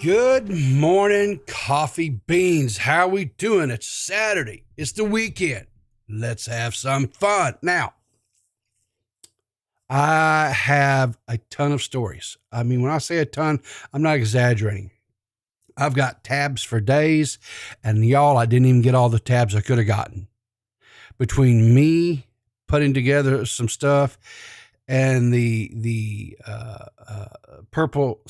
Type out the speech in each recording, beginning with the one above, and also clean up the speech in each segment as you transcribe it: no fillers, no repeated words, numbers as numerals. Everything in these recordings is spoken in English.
Good morning, coffee beans. How we doing? It's Saturday. It's the weekend. Let's have some fun. Now, I have a ton of stories. I mean, when I say a ton, I'm not exaggerating. I've got tabs for days, and y'all, I didn't even get all the tabs I could have gotten. Between me putting together some stuff and the purple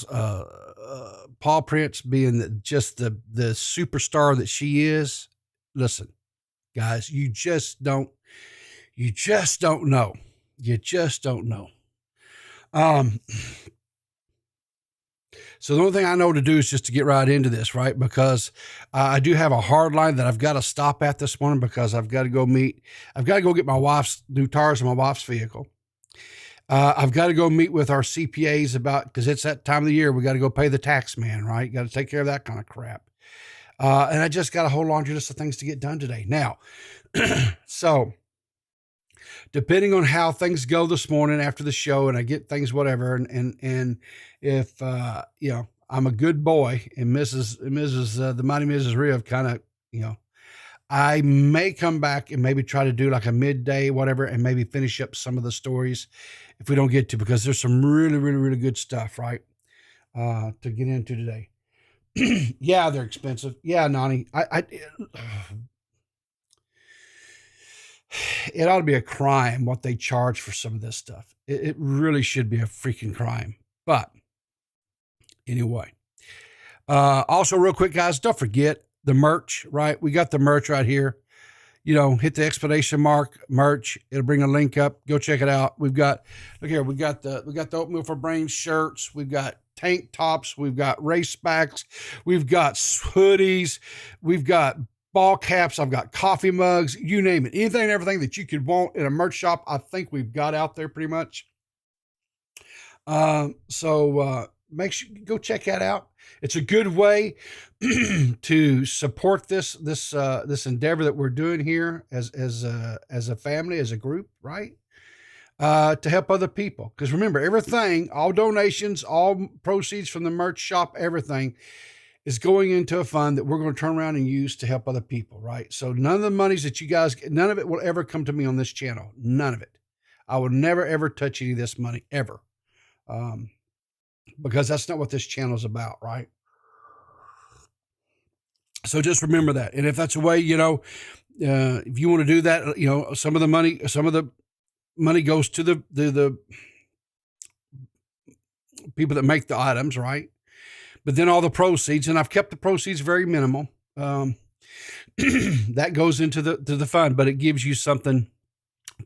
paw prints being just the superstar that she is. Listen, guys, you just don't know. You just don't know. So the only thing I know to do is just to get right into this, right? Because I do have a hard line that I've got to stop at this morning because I've got to go get my wife's new tires on my wife's vehicle. I've got to go meet with our CPAs because it's that time of the year. We got to go pay the tax man, right? Got to take care of that kind of crap. And I just got a whole laundry list of things to get done today. Now, so depending on how things go this morning after the show and I get things, whatever. And if, I'm a good boy and the mighty Mrs. Riv kind of, I may come back and maybe try to do like a midday, whatever, and maybe finish up some of the stories if we don't get to, because there's some really, really, really good stuff, right? To get into today. Yeah, they're expensive. Yeah, Nani, it ought to be a crime what they charge for some of this stuff. It really should be a freaking crime. But anyway, also real quick, guys, don't forget the merch, right? We got the merch right here. Hit the exclamation mark merch. It'll bring a link up. Go check it out. We got the oatmeal for brains shirts. We've got tank tops. We've got race backs. We've got hoodies. We've got ball caps. I've got coffee mugs, you name it. Anything and everything that you could want in a merch shop, I think we've got out there pretty much. So make sure you go check that out. It's a good way to support this endeavor that we're doing here as a family, as a group, right? To help other people. Because remember, everything, all donations, all proceeds from the merch shop, everything is going into a fund that we're going to turn around and use to help other people, right? So none of the monies that you guys get, none of it will ever come to me on this channel. None of it. I will never, ever touch any of this money, ever. Because that's not what this channel is about, right? So just remember that. And if that's a way, if you want to do that, some of the money goes to the people that make the items, right? But then all the proceeds, and I've kept the proceeds very minimal, that goes into the fund, but it gives you something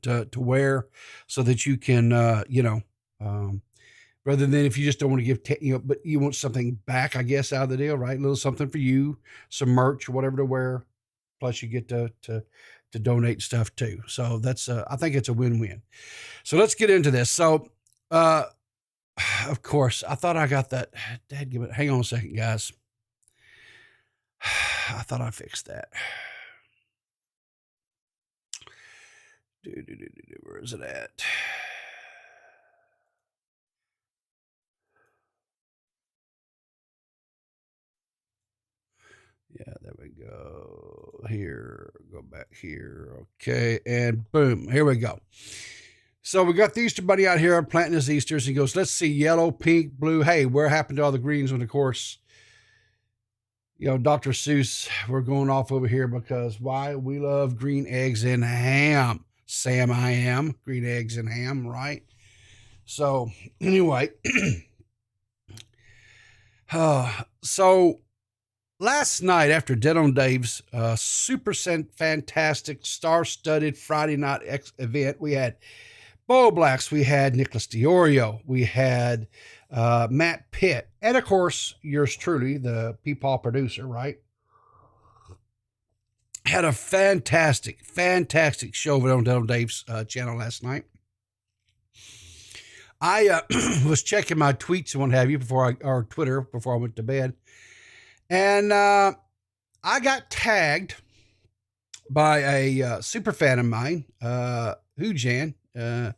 to wear so that you can, rather than if you just don't want to give, but you want something back, I guess, out of the deal, right? A little something for you, some merch or whatever to wear. Plus you get to donate stuff too. So that's, I think it's a win-win. So let's get into this. So, of course, I thought I got that. Dadgummit. Hang on a second, guys. I thought I fixed that. Where is it at? Yeah, there we go. Here, go back here. Okay, and boom, here we go. So we got the Easter Bunny out here planting his Easters. He goes, let's see, yellow, pink, blue. Hey, where happened to all the greens? And of course, Dr. Seuss, we're going off over here because why? We love green eggs and ham. Sam, I am. Green eggs and ham, right? So anyway, so last night after DeadOnDave's super fantastic star-studded Friday night event, we had Bo Blacks, we had Nicholas DiOrio, we had Matt Pitt, and of course, yours truly, the PeePaw producer, right? Had a fantastic show over on DeadOnDave's channel last night. I was checking my tweets and what have you or Twitter before I went to bed, and I got tagged by a super fan of mine, Hujan. Some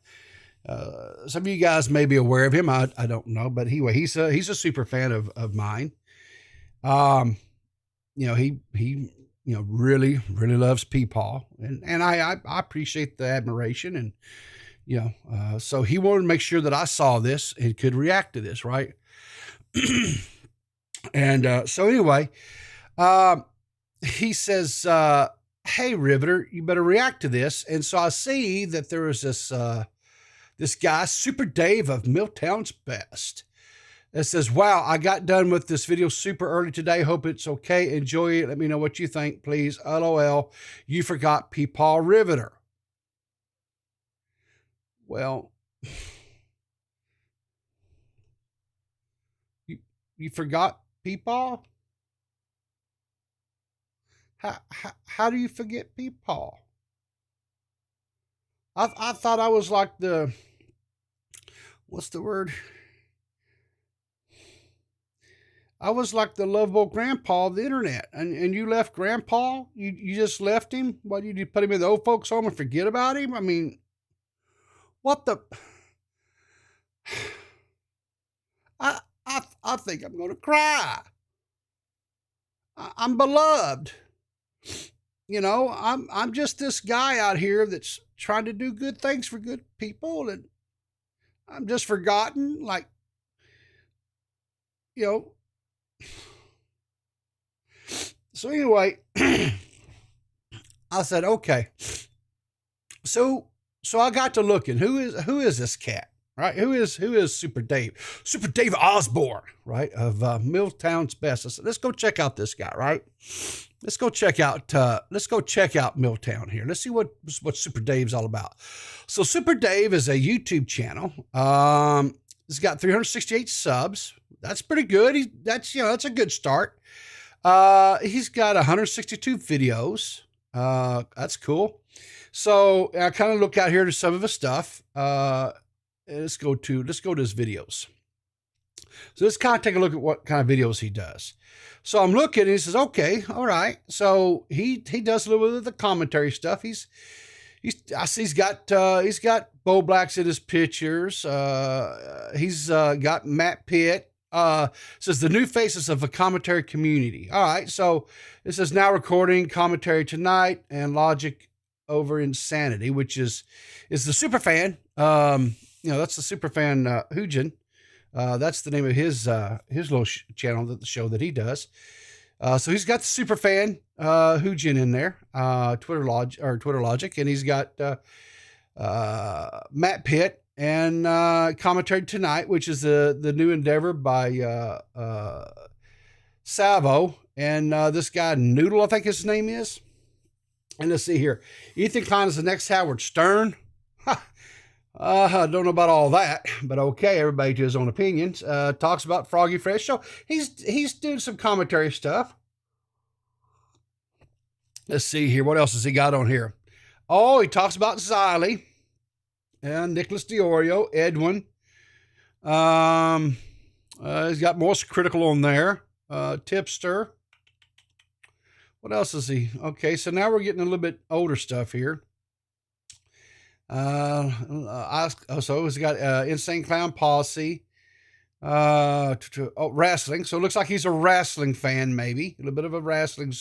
of you guys may be aware of him. I don't know, but anyway, he's a super fan of mine. You know, he you know, really loves PeePaw, and I appreciate the admiration, and you know, so he wanted to make sure that I saw this and could react to this, right? And so anyway, he says, "Hey, Riverter, you better react to this." And so I see that there is this guy, Super Dave of MILTOWNSBEST. It says, "Wow, I got done with this video super early today. Hope it's okay. Enjoy it. Let me know what you think, please. LOL. You forgot PeePaw Riverter." Well, you forgot PeePaw? How do you forget PeePaw? I thought I was like the, what's the word? I was like the lovable grandpa of the internet, and you left grandpa. You just left him. Why did you put him in the old folks home and forget about him? I mean, what the? I think I'm gonna cry. I'm beloved. You know, I'm just this guy out here that's trying to do good things for good people, and I'm just forgotten. Like, you know. So anyway, I said, okay. So I got to looking. Who is this cat? Right? Who is Super Dave? Super Dave Osborne, right? Of MILTOWNSBEST. I said, let's go check out this guy, right? Let's go check out Milltown here. Let's see what Super Dave's all about. So Super Dave is a YouTube channel. He's got 368 subs. That's pretty good. That's a good start. He's got 162 videos. That's cool. So I kind of look out here to some of his stuff. Let's go to his videos. So let's kind of take a look at what kind of videos he does. So I'm looking, and he says, okay, all right. So he does a little bit of the commentary stuff. I see he's got Bo Blacks in his pictures. He's got Matt Pitt. Says the new faces of a commentary community. All right. So it says now recording commentary tonight and Logic over Insanity, which is the super fan. That's the super fan, Hujin. That's the name of his little channel, the show that he does. So he's got the super fan, Hujin in there, Twitter Logic, and he's got, Matt Pitt and, commentary tonight, which is the new endeavor by, Slavo, and, this guy Noodle, I think his name is. And let's see here. Ethan Klein is the next Howard Stern. I don't know about all that, but okay, everybody to his own opinions. Talks about Froggy Fresh. So he's doing some commentary stuff. Let's see here. What else has he got on here? Oh, he talks about Xylee and Nicholas DeOrio, Edwin. He's got Most Critical on there. Tipster. What else is he? Okay, so now we're getting a little bit older stuff here. So he's got Insane Clown Posse. Wrestling. So it looks like he's a wrestling fan, maybe a little bit of a wrestling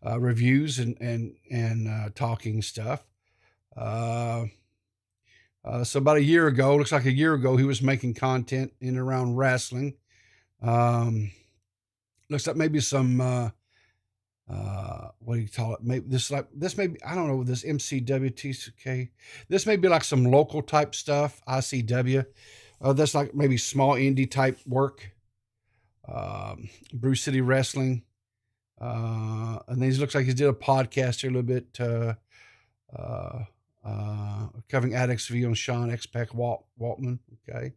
reviews and talking stuff. So about a year ago, looks like a year ago, he was making content in and around wrestling. Looks like maybe some what do you call it? Maybe this may be, I don't know, this MCWTK. This may be like some local type stuff, ICW. That's like maybe small indie type work. Bruce City Wrestling. And then he looks like he did a podcast here a little bit, covering Addicts View on Sean X-Pac Waltman. Okay.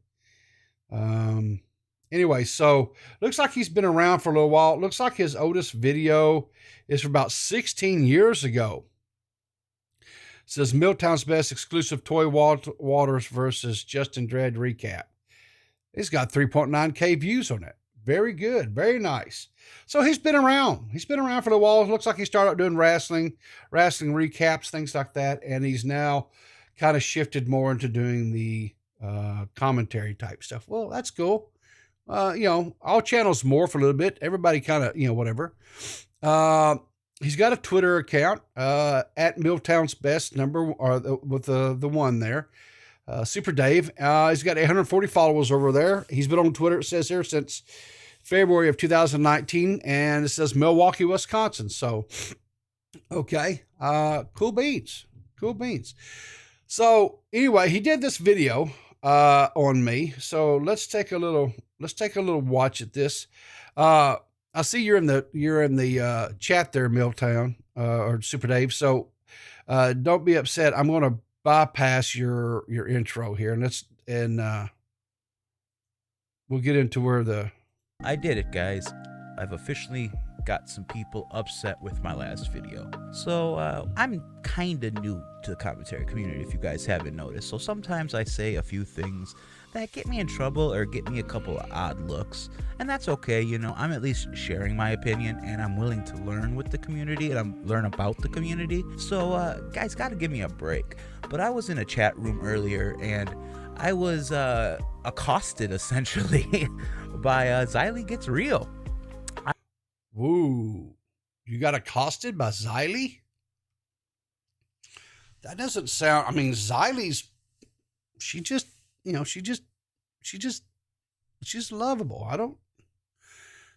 Anyway, so looks like he's been around for a little while. It looks like his oldest video is from about 16 years ago. It says MILTOWNSBEST exclusive Toy Waters versus Justin Dredd recap. He's got 3.9K views on it. Very good. Very nice. So he's been around. He's been around for a while. It looks like he started out doing wrestling recaps, things like that. And he's now kind of shifted more into doing the commentary type stuff. Well, that's cool. You know, all channels morph a little bit. Everybody kind of, you know, whatever. He's got a Twitter account, at MILTOWNSBEST with the one there. Super Dave. He's got 840 followers over there. He's been on Twitter, it says here, since February of 2019, and it says Milwaukee, Wisconsin. So, okay, cool beans, cool beans. So anyway, he did this video on me. So let's take a little watch at this. I see you're in the chat there, Milltown or Super Dave. So don't be upset. I'm going to bypass your intro here, and we'll get into where I did it, guys. I've officially got some people upset with my last video. So I'm kind of new to the commentary community, if you guys haven't noticed. So sometimes I say a few things that get me in trouble or get me a couple of odd looks, and that's okay. You know, I'm at least sharing my opinion, and I'm willing to learn with the community, and I'm learn about the community. So guys, gotta give me a break. But I was in a chat room earlier, and I was accosted essentially by Xylee Gets Real. Woo, you got accosted by Xylee? That doesn't sound, I mean, Xylee's, she's lovable.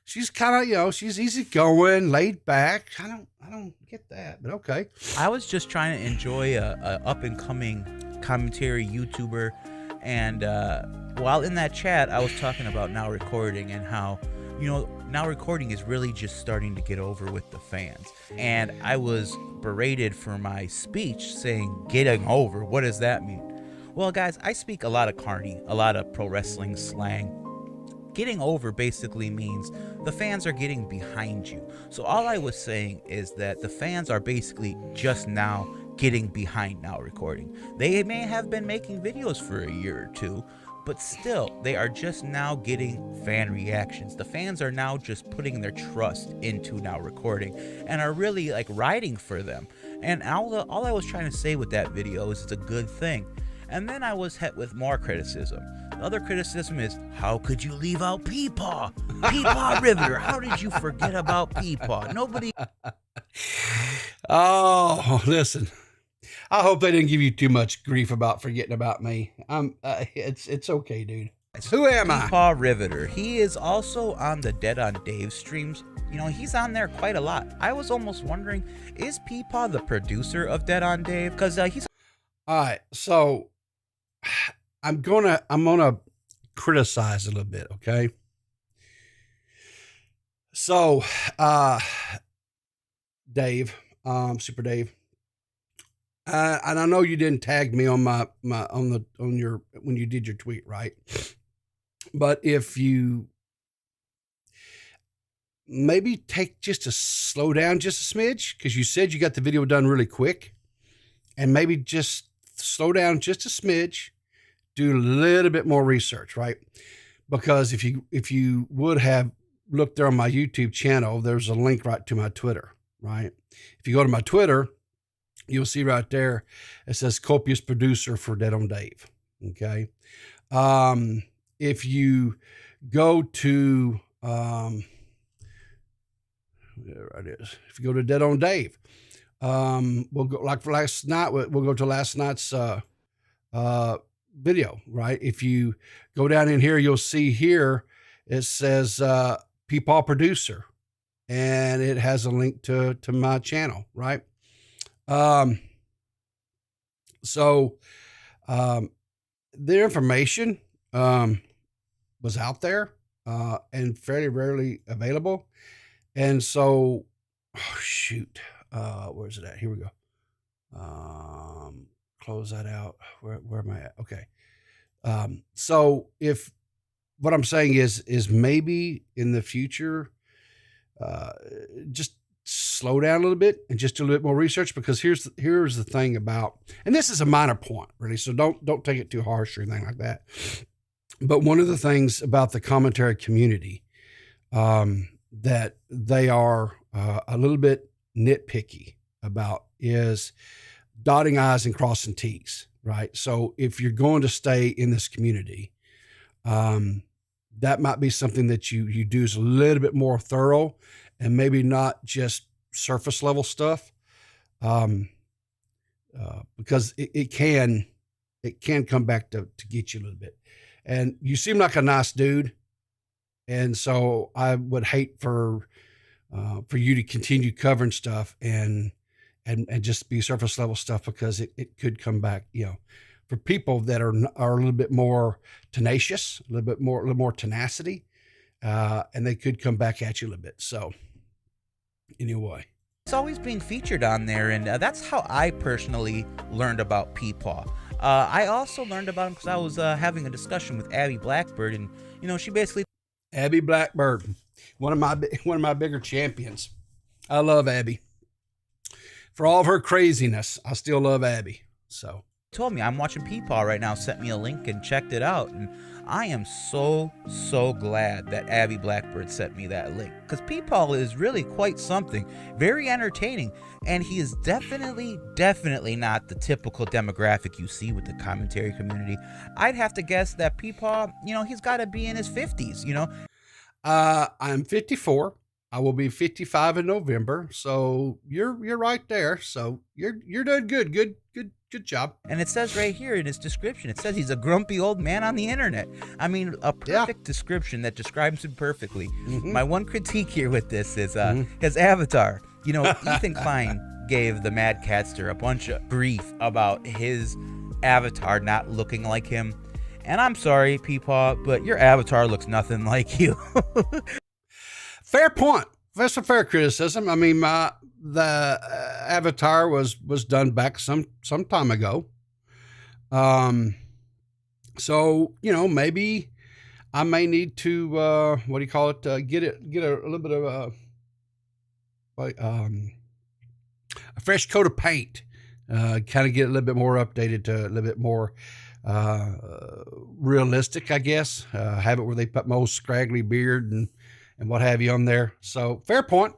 She's kind of, you know, she's easygoing, laid back. I don't get that, but okay. I was just trying to enjoy a up and coming commentary YouTuber, and while in that chat, I was talking about Now Recording and how, you know, Now Recording is really just starting to get over with the fans. And I was berated for my speech saying getting over. What does that mean? Well, guys, I speak a lot of carny, a lot of pro wrestling slang. Getting over basically means the fans are getting behind you. So all I was saying is that the fans are basically just now getting behind Now Recording. They may have been making videos for a year or two, but still, they are just now getting fan reactions. The fans are now just putting their trust into Now Recording and are really like riding for them. And all I was trying to say with that video is it's a good thing. And then I was hit with more criticism. The other criticism is, how could you leave out PeePaw? PeePaw Riverter, how did you forget about PeePaw? Nobody... Oh, listen. I hope they didn't give you too much grief about forgetting about me. It's okay, dude. Who am I? PeePaw Riverter. He is also on the DeadOnDave streams. You know, he's on there quite a lot. I was almost wondering, is PeePaw the producer of DeadOnDave? Because he's... All right, so I'm gonna criticize a little bit, okay? So, Dave, Super Dave, and I know you didn't tag me on when you did your tweet, right? But if you maybe slow down just a smidge, because you said you got the video done really quick, and maybe just slow down just a smidge, do a little bit more research, right? Because if you would have looked there on my YouTube channel, there's a link right to my Twitter, right? If you go to my Twitter, you'll see right there, it says copious producer for DeadOnDave, okay? If you go to, there it is. If you go to DeadOnDave, we'll go like for last night, we'll go to last night's video, right? If you go down in here, you'll see here, it says PeePaw producer, and it has a link to my channel, right? So the information was out there and fairly rarely available. And so, oh shoot, where's it at? Here we go. Close that out. Where am I at? Okay. So if what I'm saying is maybe in the future, just slow down a little bit and just do a little bit more research, because here's the thing about, and this is a minor point really, so don't take it too harsh or anything like that. But one of the things about the commentary community, that they are a little bit nitpicky about is dotting I's and crossing T's, right? So if you're going to stay in this community, that might be something that you do is a little bit more thorough and maybe not just surface level stuff. Because it can come back to get you a little bit. And you seem like a nice dude. And so I would hate for you to continue covering stuff and just be surface level stuff, because it could come back, for people that are a little bit more tenacious, a little more tenacity, and they could come back at you a little bit. So anyway. It's always being featured on there, and that's how I personally learned about PeePaw. I also learned about him because I was having a discussion with Abby Blackbird, and she basically Abby Blackbird, one of my bigger champions. I love Abby. For all of her craziness, I still love Abby. So told me, I'm watching PeePaw right now, sent me a link and checked it out, and I am so glad that Abby Blackbird sent me that link, because PeePaw is really quite something, very entertaining, and he is definitely not the typical demographic you see with the commentary community. I'd have to guess that PeePaw, he's got to be in his 50s, I'm 54. I will be 55 in November, so you're right there. So you're doing good job. And it says right here in his description, it says he's a grumpy old man on the internet. I mean, a perfect description that describes him perfectly. Mm-hmm. My one critique here with this is his avatar. Ethan Klein gave the Mad Catster a bunch of grief about his avatar not looking like him. And I'm sorry, PeePaw, but your avatar looks nothing like you. Fair point. That's a fair criticism. I mean, the avatar was done back some time ago. So maybe I may need to get a little bit of a fresh coat of paint. Kind of get a little bit more updated, to a little bit more realistic, I guess. Have it where they put my old scraggly beard and what have you on there. So fair point.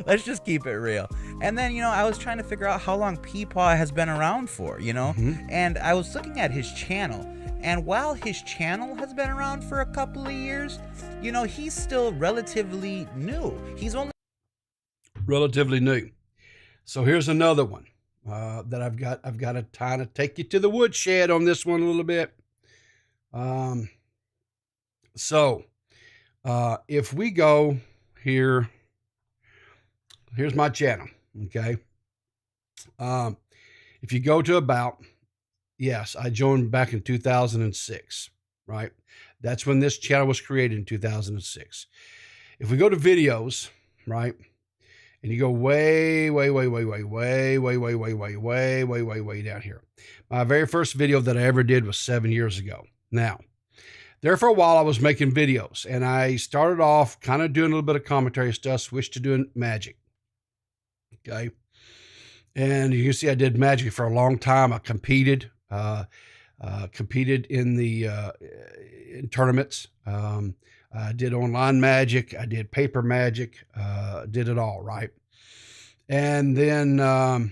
Let's just keep it real. And then, I was trying to figure out how long PeePaw has been around for, Mm-hmm. And I was looking at his channel. And while his channel has been around for a couple of years, he's still relatively new. He's only relatively new. So here's another one that I've got to kind of take you to the woodshed on this one a little bit. If we go here, here's my channel. Okay. If you go to about, yes, I joined back in 2006, right? That's when this channel was created, in 2006. If we go to videos, right? And you go way down here. My very first video that I ever did was 7 years ago. Now, there for a while I was making videos, and I started off kind of doing a little bit of commentary stuff, switched to doing magic. Okay. And you can see I did magic for a long time. I competed in the in tournaments. I did online magic. I did paper magic. Did it all, right? And then, I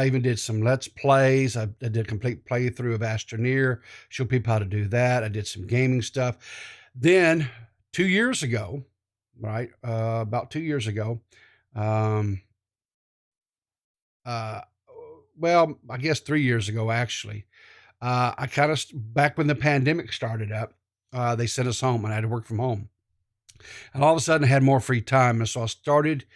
even did some Let's Plays. I did a complete playthrough of Astroneer, show people how to do that. I did some gaming stuff. Then 2 years ago, right? About 2 years ago, well, I guess 3 years ago, actually, I kind of, back when the pandemic started up, they sent us home and I had to work from home. And all of a sudden I had more free time. And so I started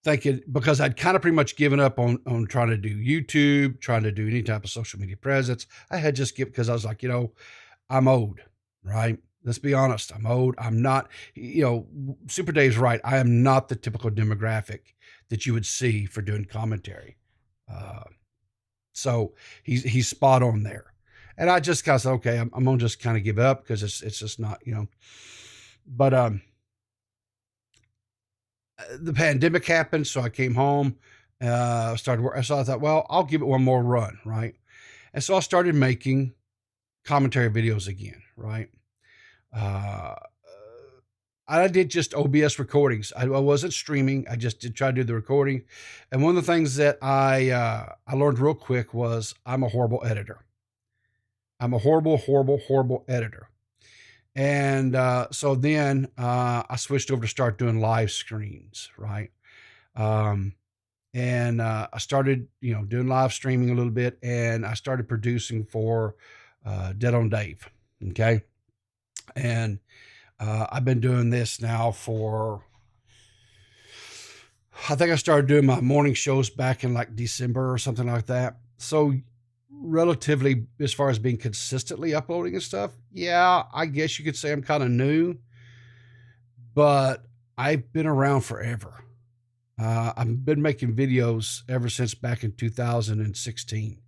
thinking, because I'd kind of pretty much given up on trying to do YouTube, trying to do any type of social media presence. I had just given, because I was like, I'm old, right? Let's be honest. I'm old. I'm not, Super Dave's right. I am not the typical demographic that you would see for doing commentary. So he's spot on there. And I just kind of said, okay, I'm going to just kind of give up, because it's just not, but, the pandemic happened. So I came home, started work. So I thought, well, I'll give it one more run. Right. And so I started making commentary videos again. Right. I did just OBS recordings. I wasn't streaming. I just did try to do the recording. And one of the things that I learned real quick was I'm a horrible editor. I'm a horrible editor. And so then I switched over to start doing live streams, right? Um, and I started, doing live streaming a little bit, and I started producing for DeadOnDave. Okay. And I've been doing this now for, I think I started doing my morning shows back in like December or something like that. So relatively, as far as being consistently uploading and stuff, yeah, I guess you could say I'm kind of new, but I've been around forever. I've been making videos ever since back in 2016.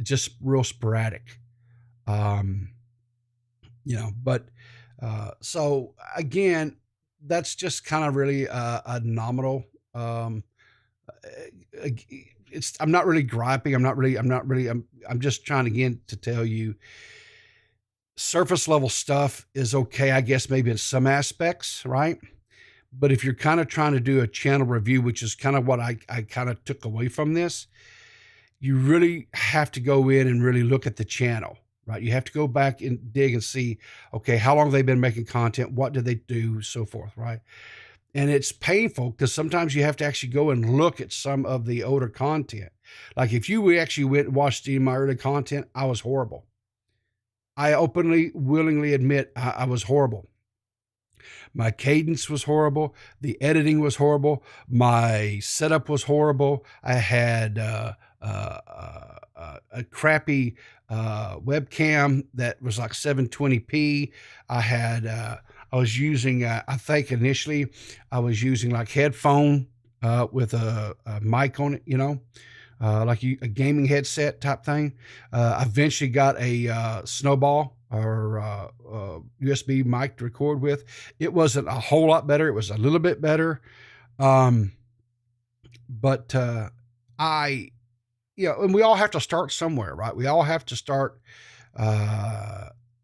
Just real sporadic. But so again, that's just kind of really a nominal. I'm not really griping. I'm just trying again to tell you, surface level stuff is okay, I guess, maybe in some aspects, right? But if you're kind of trying to do a channel review, which is kind of what I kind of took away from this, you really have to go in and really look at the channel, right? You have to go back and dig and see, okay, how long have they been making content? What did they do? So forth, right? And it's painful because sometimes you have to actually go and look at some of the older content. Like if you actually went and watched any of my early content, I was horrible. I openly, willingly admit I was horrible. My cadence was horrible. The editing was horrible. My setup was horrible. I had a crappy webcam that was like 720p. I was using, I think initially I was using like headphone with a mic on it, like a gaming headset type thing. I eventually got a Snowball or USB mic to record with. It wasn't a whole lot better. It was a little bit better. But and we all have to start somewhere, right? We all have to start.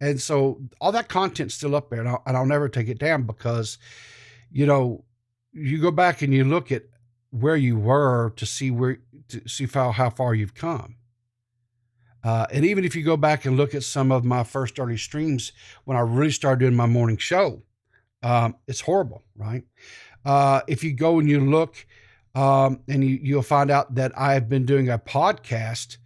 And so all that content's still up there, and I'll never take it down because, you go back and you look at where you were to see how far you've come. And even if you go back and look at some of my first early streams when I really started doing my morning show, it's horrible, right? If you go and you look, and you'll find out that I have been doing a podcast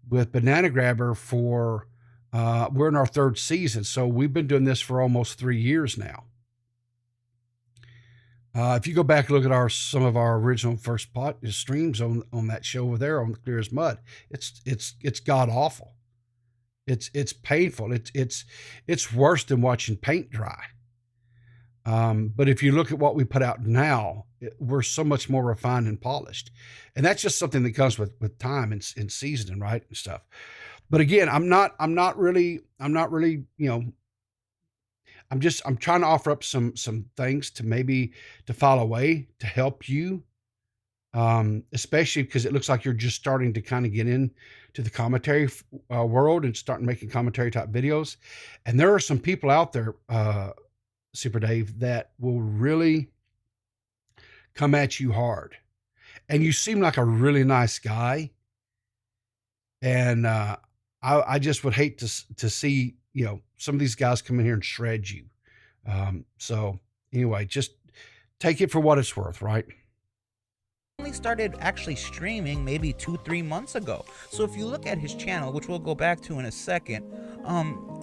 with Banana Grabber for, we're in our third season. So we've been doing this for almost 3 years now. If you go back and look at some of our original first streams on that show over there on Clear as Mud, it's god awful. It's painful. It's worse than watching paint dry. But if you look at what we put out now, we're so much more refined and polished, and that's just something that comes with time and seasoning, right, and stuff. But again, I'm not really, I'm trying to offer up some things to file away to help you, especially because it looks like you're just starting to kind of get into the commentary world and starting making commentary type videos. And there are some people out there, Super Dave, that will really come at you hard. And you seem like a really nice guy. And I just would hate to see, some of these guys come in here and shred you. So anyway, just take it for what it's worth, right? Only started actually streaming maybe 2-3 months ago. So if you look at his channel, which we'll go back to in a second,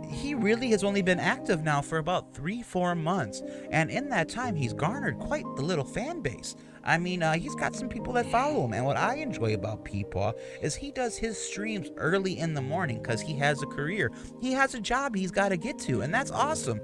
he really has only been active now for about 3-4 months, and in that time he's garnered quite the little fan base. I mean, he's got some people that follow him, and what I enjoy about PeePaw is he does his streams early in the morning because he has a career. He has a job he's got to get to, and that's awesome.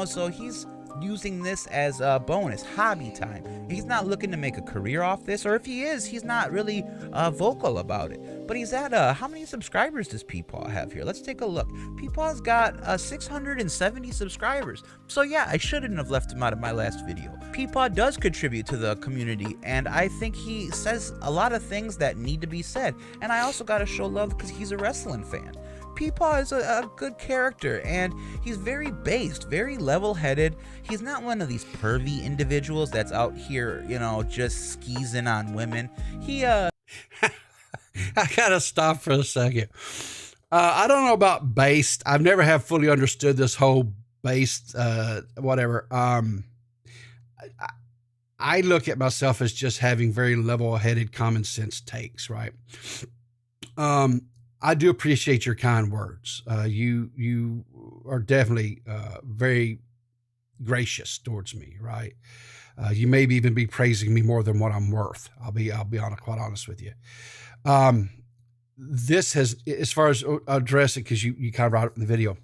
So he's using this as a bonus hobby time. He's not looking to make a career off this, or if he is, he's not really vocal about it. But he's at how many subscribers does PeePaw have here? Let's take a look. PeePaw's got 670 subscribers. So yeah, I shouldn't have left him out of my last video. PeePaw does contribute to the community, and I think he says a lot of things that need to be said. And I also gotta show love because he's a wrestling fan. PeePaw is a good character, and he's very based, very level-headed. He's not one of these pervy individuals that's out here, just skeezing on women. I gotta stop for a second. I don't know about based. I've never have fully understood this whole based, whatever. I, I look at myself as just having very level-headed, common sense takes, right? I do appreciate your kind words. You are definitely very gracious towards me, right? You maybe even be praising me more than what I'm worth. Quite honest with you. This has, as far as addressing, because you kind of brought it in the video.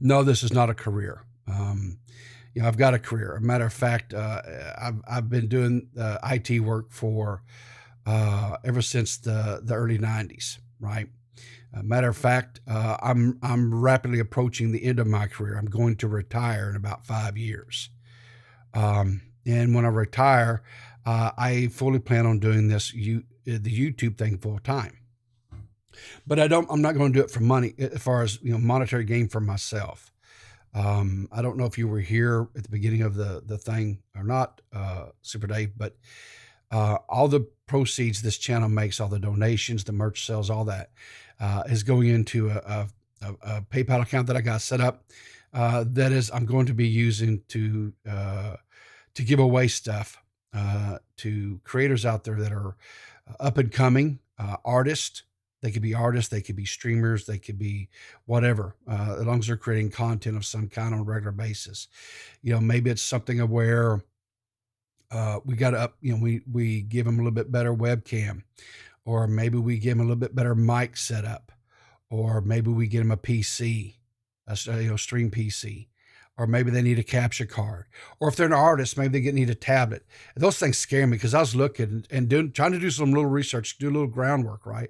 No, this is not a career. I've got a career. A matter of fact, I've been doing IT work for ever since the early '90s, right? Matter of fact, I'm rapidly approaching the end of my career. I'm going to retire in about 5 years, and when I retire, I fully plan on doing the YouTube thing full time. But I'm not going to do it for money, as far as monetary gain for myself. I don't know if you were here at the beginning of the thing or not, Super Dave, but all the proceeds this channel makes, all the donations, the merch sales, all that is going into a PayPal account that I got set up. That is, I'm going to be using to give away stuff to creators out there that are up and coming artists. They could be artists, they could be streamers, they could be whatever, as long as they're creating content of some kind on a regular basis. Maybe it's something of where we got up, we give them a little bit better webcam, or maybe we give them a little bit better mic setup, or maybe we get them a PC, stream PC, or maybe they need a capture card, or if they're an artist, maybe they need a tablet. Those things scare me because I was looking and trying to do some little research, do a little groundwork, right?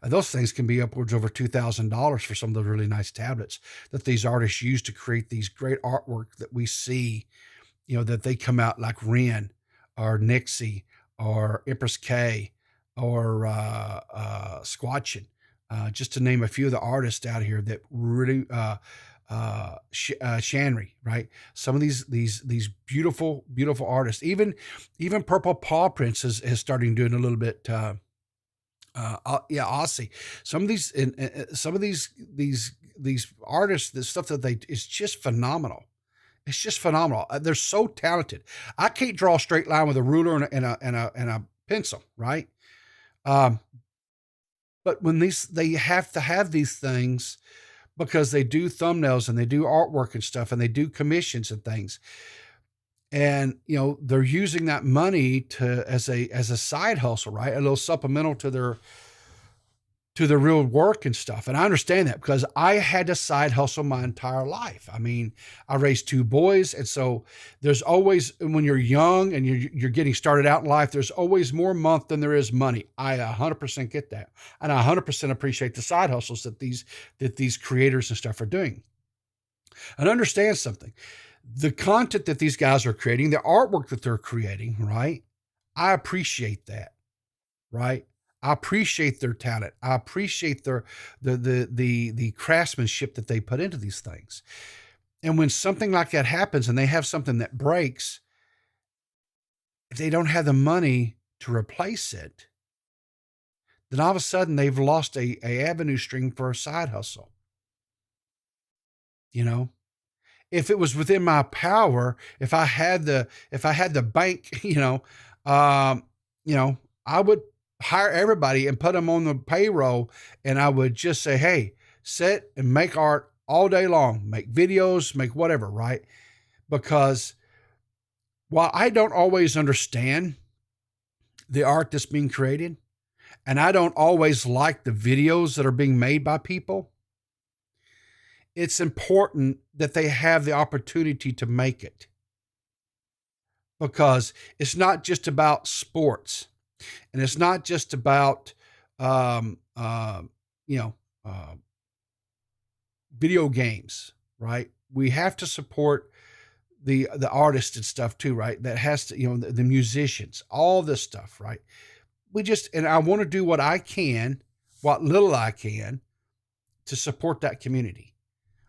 Those things can be upwards over $2,000 for some of those really nice tablets that these artists use to create these great artwork that we see, that they come out like Ren or Nixie or Empress K or Squatchin, just to name a few of the artists out here that really Shanry, right? Some of these beautiful artists, even Purple Paw Prince is starting doing a little bit Aussie. Some of these artists, the stuff that it's just phenomenal. It's just phenomenal. They're so talented. I can't draw a straight line with a ruler and a pencil, right? But when they have to have these things because they do thumbnails and they do artwork and stuff and they do commissions and things. And, they're using that money as a side hustle, right? A little supplemental to their real work and stuff. And I understand that because I had to side hustle my entire life. I mean, I raised 2 boys. And so there's always, when you're young and you're getting started out in life, there's always more month than there is money. I 100% get that. And I 100% appreciate the side hustles that these creators and stuff are doing. And understand something. The content that these guys are creating, the artwork that they're creating, right? I appreciate that, right? I appreciate their talent. I appreciate the craftsmanship that they put into these things. And when something like that happens and they have something that breaks, if they don't have the money to replace it, then all of a sudden they've lost a avenue string for a side hustle. If it was within my power, if I had the bank, I would hire everybody and put them on the payroll, and I would just say, hey, sit and make art all day long, make videos, make whatever, right? Because while I don't always understand the art that's being created, and I don't always like the videos that are being made by people, it's important that they have the opportunity to make it. Because it's not just about sports. And it's not just about, video games, right? We have to support the artists and stuff too, right? That has to, the musicians, all this stuff, right? And I want to do what I can, what little I can, to support that community,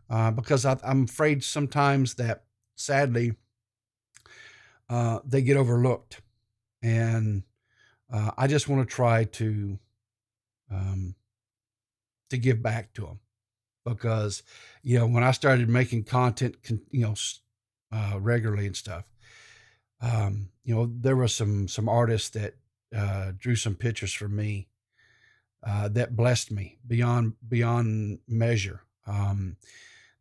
because I'm afraid sometimes that, sadly, they get overlooked, and I just want to try to give back to them. because, when I started making content, regularly and stuff, there were some artists that drew some pictures for me that blessed me beyond measure.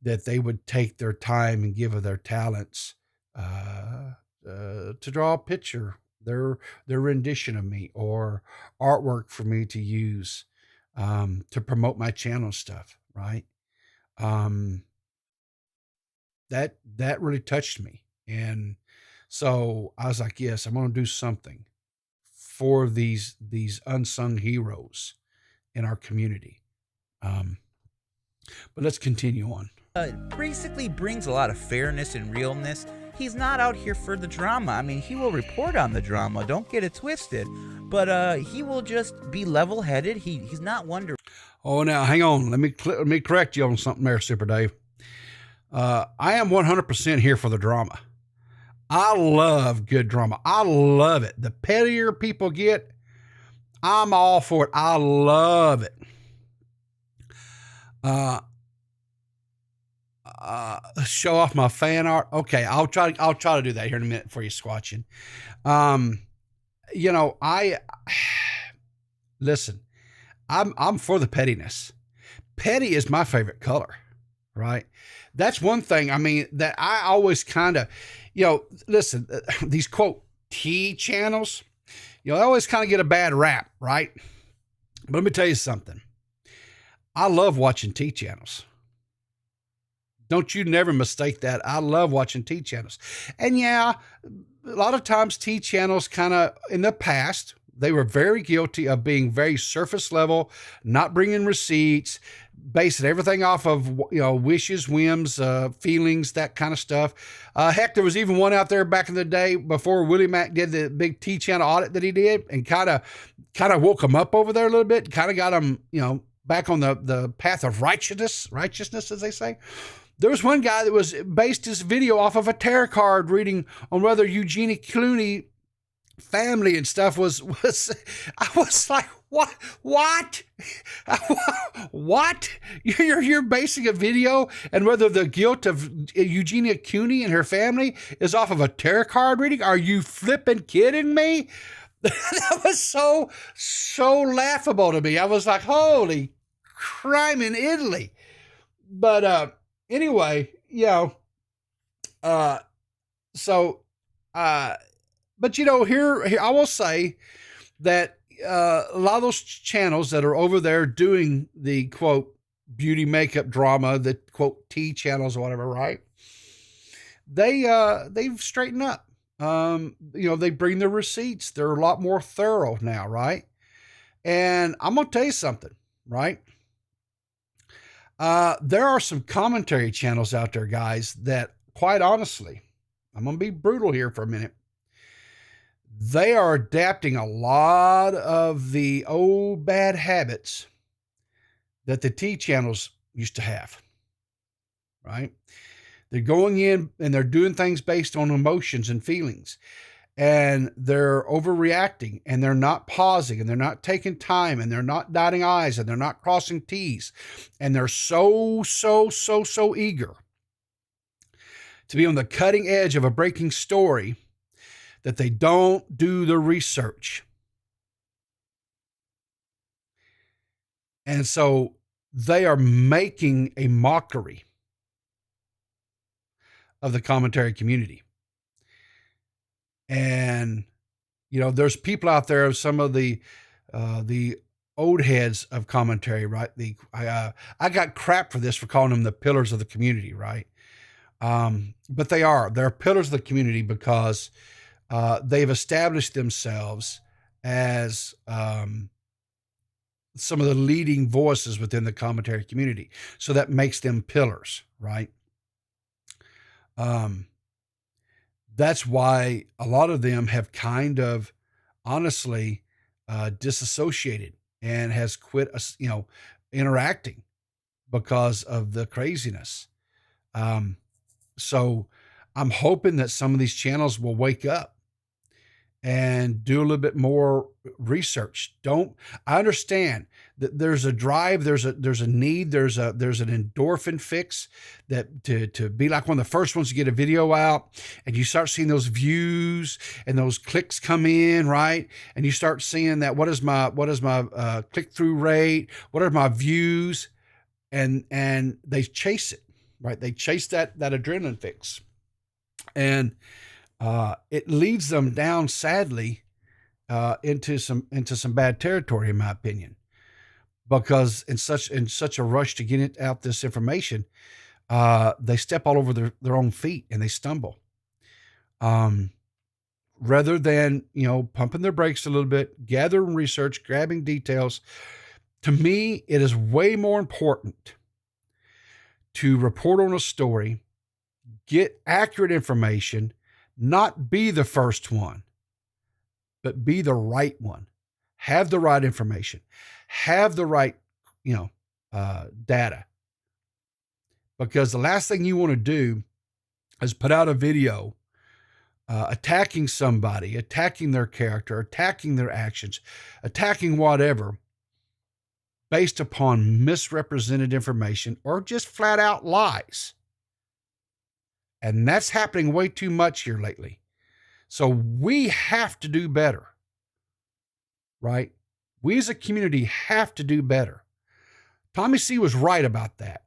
That they would take their time and give of their talents to draw a picture, their rendition of me, or artwork for me to use to promote my channel stuff, right? Um, that really touched me, and so I was like, yes, I'm going to do something for these unsung heroes in our community. But let's continue on. Basically brings a lot of fairness and realness. He's not out here for the drama. I mean, he will report on the drama. Don't get it twisted. But he will just be level-headed. He's not one to... Oh, now hang on. Let me correct you on something there, Super Dave. I am 100% here for the drama. I love good drama. I love it. The pettier people get, I'm all for it. I love it. Show off my fan art. Okay, I'll try to do that here in a minute for you, Squatching. Listen, I'm for the pettiness. Petty is my favorite color, right? That's one thing. I mean, that I always kind of, listen, these quote T channels, they always kind of get a bad rap, right? But let me tell you something. I love watching T channels. Don't you never mistake that. I love watching T channels. And yeah, a lot of times T channels kind of, in the past, they were very guilty of being very surface level, not bringing receipts, basing everything off of, wishes, whims, feelings, that kind of stuff. Heck, there was even one out there back in the day before Willie Mack did the big T channel audit that he did, and kind of woke him up over there a little bit, kind of got him, back on the path of righteousness, as they say. There was one guy that was based his video off of a tarot card reading on whether Eugenia Clooney family and stuff was I was like, what what you're basing a video and whether the guilt of Eugenia Clooney and her family is off of a tarot card reading? Are you flipping kidding me? That was so laughable to me. I was like, holy crime in Italy. But anyway, but here I will say that a lot of those channels that are over there doing the quote beauty makeup drama, the quote T channels or whatever, right? They've straightened up. They bring their receipts. They're a lot more thorough now, right? And I'm gonna tell you something, right? There are some commentary channels out there, guys, that quite honestly, I'm going to be brutal here for a minute. They are adapting a lot of the old bad habits that the T channels used to have, right? They're going in and they're doing things based on emotions and feelings. And they're overreacting, and they're not pausing, and they're not taking time, and they're not dotting I's, and they're not crossing T's. And they're so eager to be on the cutting edge of a breaking story that they don't do the research. And so they are making a mockery of the commentary community. And, there's people out there, some of the old heads of commentary, right? I got crap for this, for calling them the pillars of the community, right? But they're pillars of the community because they've established themselves as some of the leading voices within the commentary community. So that makes them pillars, right? That's why a lot of them have kind of honestly disassociated and has quit, interacting because of the craziness. So I'm hoping that some of these channels will wake up and do a little bit more research. I understand that there's a drive, there's a need, there's an endorphin fix that to be like one of the first ones to get a video out, and you start seeing those views and those clicks come in, right? And you start seeing that what is my click-through rate, what are my views, and they chase it, right? They chase that adrenaline fix, and it leads them down, sadly, into some bad territory, in my opinion, because in such a rush to get out this information, they step all over their own feet and they stumble. Rather than, pumping their brakes a little bit, gathering research, grabbing details, to me, it is way more important to report on a story, get accurate information, not be the first one, but be the right one. Have the right information. Have the right, data. Because the last thing you want to do is put out a video attacking somebody, attacking their character, attacking their actions, attacking whatever, based upon misrepresented information or just flat out lies. And that's happening way too much here lately. So we have to do better, right? We as a community have to do better. Tommy C was right about that.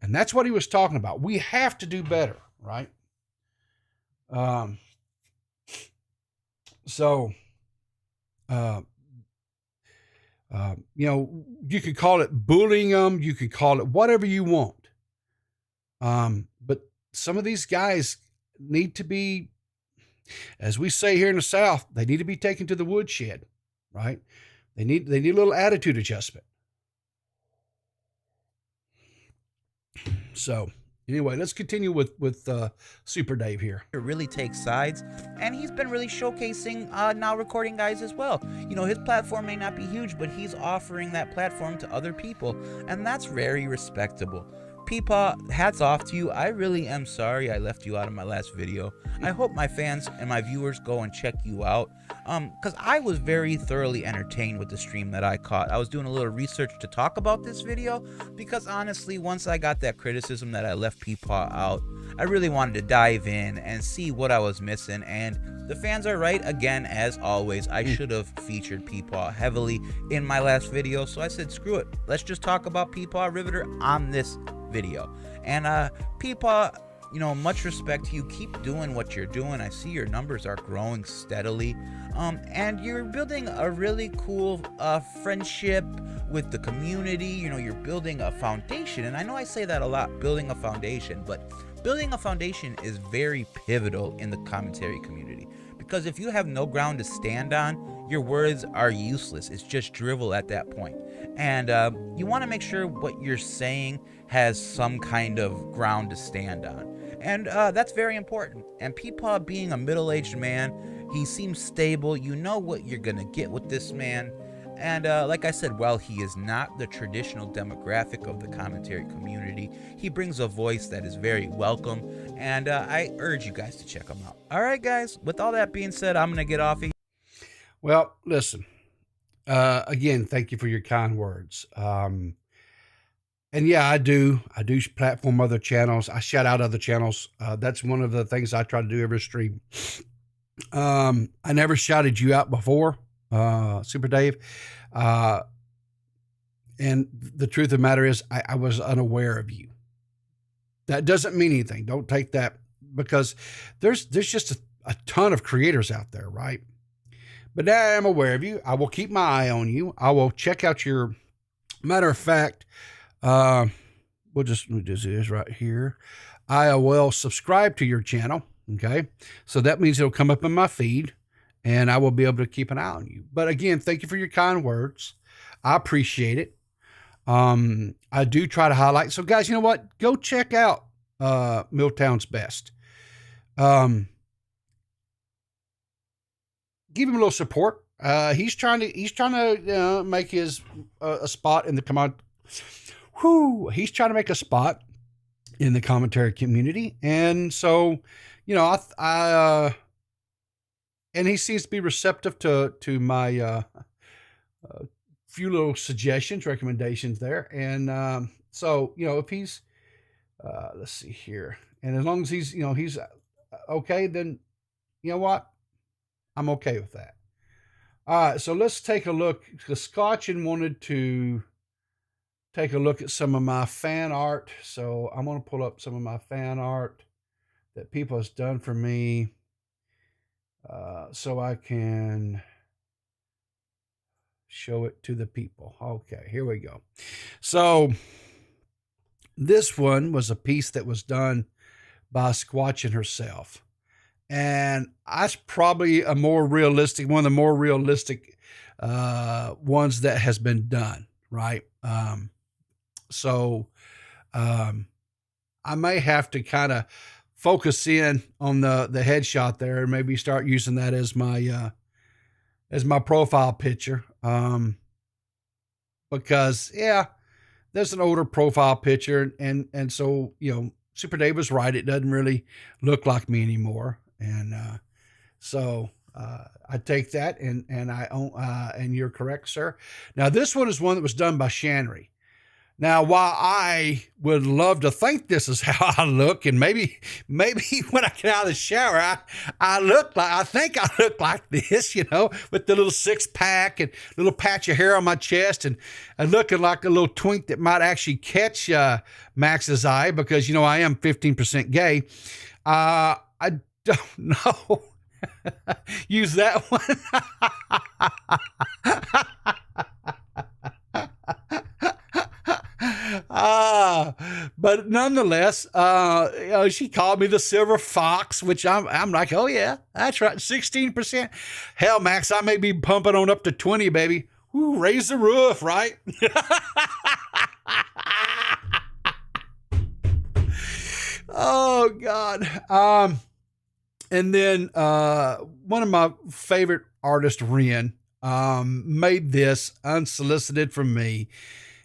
And that's what he was talking about. We have to do better, right? You could call it bullying them. You could call it whatever you want. But some of these guys need to be, as we say here in the South, they need to be taken to the woodshed, right? They need a little attitude adjustment. So anyway, let's continue with Super Dave here. It really takes sides, and he's been really showcasing now recording guys as well. His platform may not be huge, but he's offering that platform to other people, and that's very respectable. PeePaw, hats off to you. I really am sorry I left you out of my last video. I hope my fans and my viewers go and check you out, because I was very thoroughly entertained with the stream that I caught. I was doing a little research to talk about this video, because honestly, once I got that criticism that I left PeePaw out, I really wanted to dive in and see what I was missing, and the fans are right again, as always. I should have featured PeePaw heavily in my last video, so I said screw it, let's just talk about PeePaw Riverter on this video. And PeePaw, much respect to you. Keep doing what you're doing. I see your numbers are growing steadily, and you're building a really cool friendship with the community. You're building a foundation, and I know I say that a lot, building a foundation, but building a foundation is very pivotal in the commentary community, because if you have no ground to stand on, your words are useless. It's just drivel at that point. And you want to make sure what you're saying has some kind of ground to stand on. And that's very important. And PeePaw, being a middle-aged man, he seems stable. You know what you're going to get with this man. And like I said, while he is not the traditional demographic of the commentary community, he brings a voice that is very welcome. And I urge you guys to check him out. All right, guys, with all that being said, I'm going to get off of here. Well, listen, again, thank you for your kind words. And yeah, I do platform other channels. I shout out other channels. That's one of the things I try to do every stream. I never shouted you out before, Super Dave. And the truth of the matter is I was unaware of you. That doesn't mean anything. Don't take that, because there's just a ton of creators out there, right? But now I'm aware of you. I will keep my eye on you. I will check out your, matter of fact, we'll just do this right here. I will subscribe to your channel. Okay. So that means it'll come up in my feed and I will be able to keep an eye on you. But again, thank you for your kind words. I appreciate it. I do try to highlight. So guys, you know what? Go check out, MILTOWNSBEST. Give him a little support. He's trying to make his a spot in the he's trying to make a spot in the commentary community, and so I and he seems to be receptive to my few little suggestions, recommendations there. And so, if he's, let's see here, and as long as he's okay, then you know what, I'm okay with that. All right, so let's take a look. The Scotchin wanted to take a look at some of my fan art, so I'm going to pull up some of my fan art that people has done for me, so I can show it to the people. Okay, here we go. So this one was a piece that was done by Squatchin herself. And that's probably one of the more realistic ones that has been done, right? So I may have to kind of focus in on the headshot there and maybe start using that as my profile picture. Because there's an older profile picture, and so Super Dave was right. It doesn't really look like me anymore. And so I take that, and I own, and you're correct, sir. Now this one is one that was done by Shanry. Now, while I would love to think this is how I look, and maybe when I get out of the shower, I think I look like this, with the little 6-pack and little patch of hair on my chest, and looking like a little twink that might actually catch Max's eye, because I am 15% gay. I don't know. Use that one. But nonetheless, she called me the Silver Fox, which I'm like, oh yeah, that's right, 16%. Hell, Max, I may be pumping on up to 20, baby. Woo, raise the roof, right? Oh God. And then one of my favorite artists, Ren, made this unsolicited from me.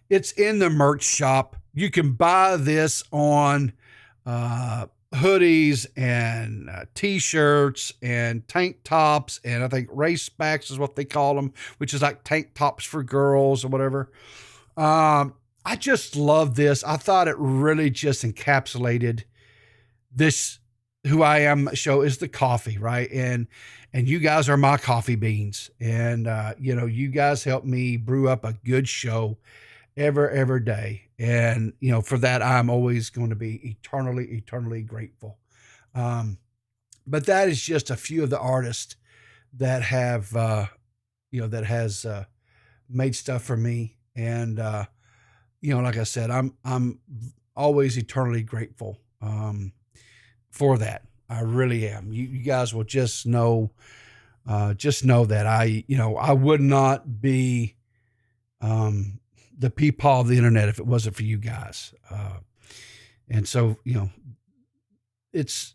It's in the merch shop. You can buy this on hoodies and t-shirts and tank tops, and I think race backs is what they call them, which is like tank tops for girls or whatever. I just love this. I thought it really just encapsulated this, who I am show is the coffee, right? And you guys are my coffee beans. And, you guys help me brew up a good show every day. And, for that, I'm always going to be eternally grateful. But that is just a few of the artists that have, that has made stuff for me. And, like I said, I'm always eternally grateful for that. I really am. You guys will just know that I would not be the PeePaw of the internet if it wasn't for you guys. And so, it's,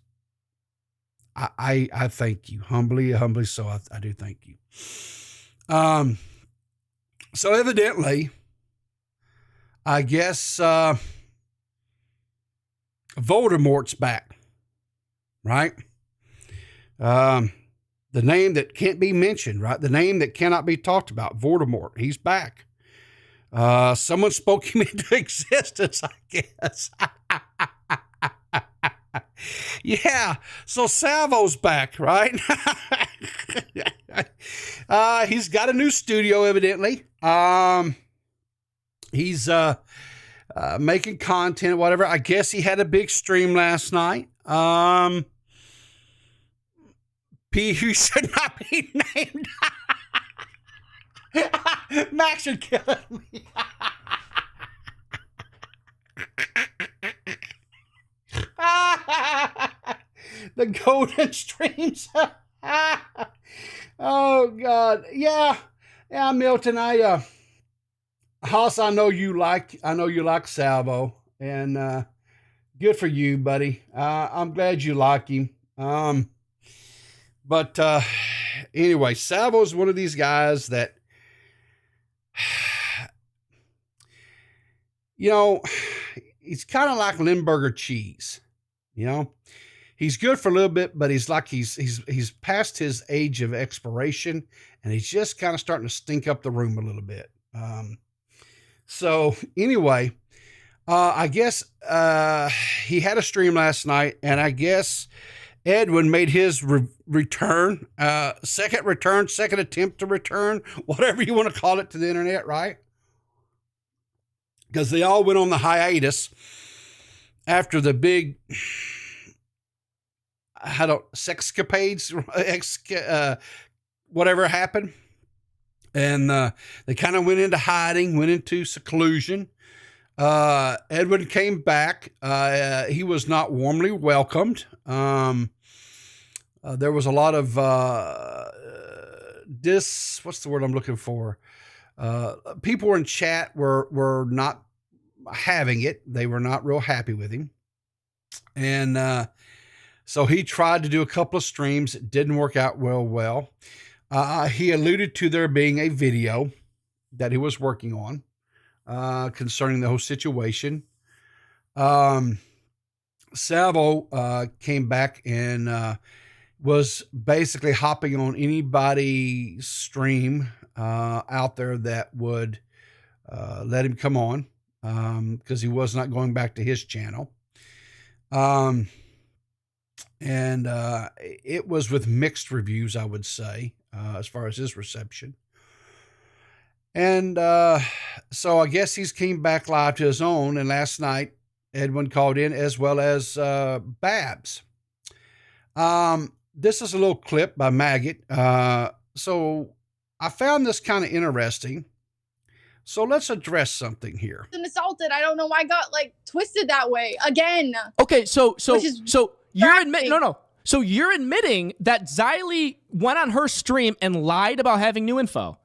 I thank you humbly. So I do thank you. So evidently, I guess, Voldemort's back, right? The name that can't be mentioned, right? The name that cannot be talked about, Voldemort. He's back. Someone spoke him into existence, I guess. Yeah, so Slavo's back, right? He's got a new studio, evidently. He's making content, whatever. I guess he had a big stream last night. P, who should not be named. Max, you're killing me. The golden streams. Oh God. Yeah, Milton, Hoss, I know you like Salvo, and good for you, buddy. I'm glad you like him. But anyway, Salvo's one of these guys that, he's kind of like Limburger cheese. he's good for a little bit, but he's past his age of expiration, and he's just kind of starting to stink up the room a little bit. So anyway, I guess he had a stream last night, and I guess Edwin made his return, second attempt to return, whatever you want to call it, to the internet, right? Because they all went on the hiatus after the big, sexcapades, whatever happened. And they kind of went into hiding, went into seclusion. Edwin came back. He was not warmly welcomed. There was a lot of what's the word I'm looking for? People in chat were not having it. They were not real happy with him. And so he tried to do a couple of streams. It didn't work out well. He alluded to there being a video that he was working on concerning the whole situation. Slavo came back and was basically hopping on anybody's stream out there that would let him come on, because he was not going back to his channel. And it was with mixed reviews, I would say, as far as his reception. And so I guess he's came back live to his own. And last night, Edwin called in, as well as Babs. This is a little clip by Maggot. So I found this kind of interesting. So let's address something here. And assaulted. I don't know why I got like twisted that way again. Okay, so you're admitting So you're admitting that Xylee went on her stream and lied about having new info.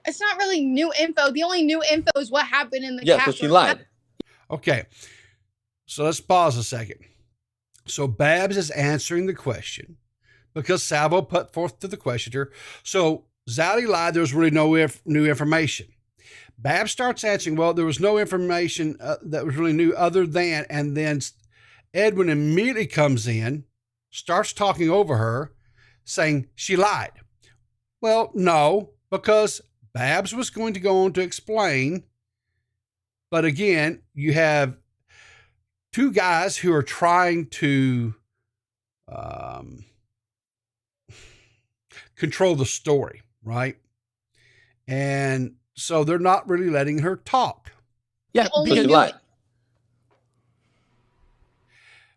It's not really new info. The only new info is what happened in the Yeah, so she lied. Okay. So let's pause a second. So Babs is answering the question because Salvo put forth to the questioner. So Xylee lied. There was really no new information. Babs starts answering, well, there was no information that was really new other than, and then Edwin immediately comes in, starts talking over her, saying she lied. Well, no, because Babs was going to go on to explain. But again, you have two guys who are trying to control the story, right? And so they're not really letting her talk. Yeah, So she lied.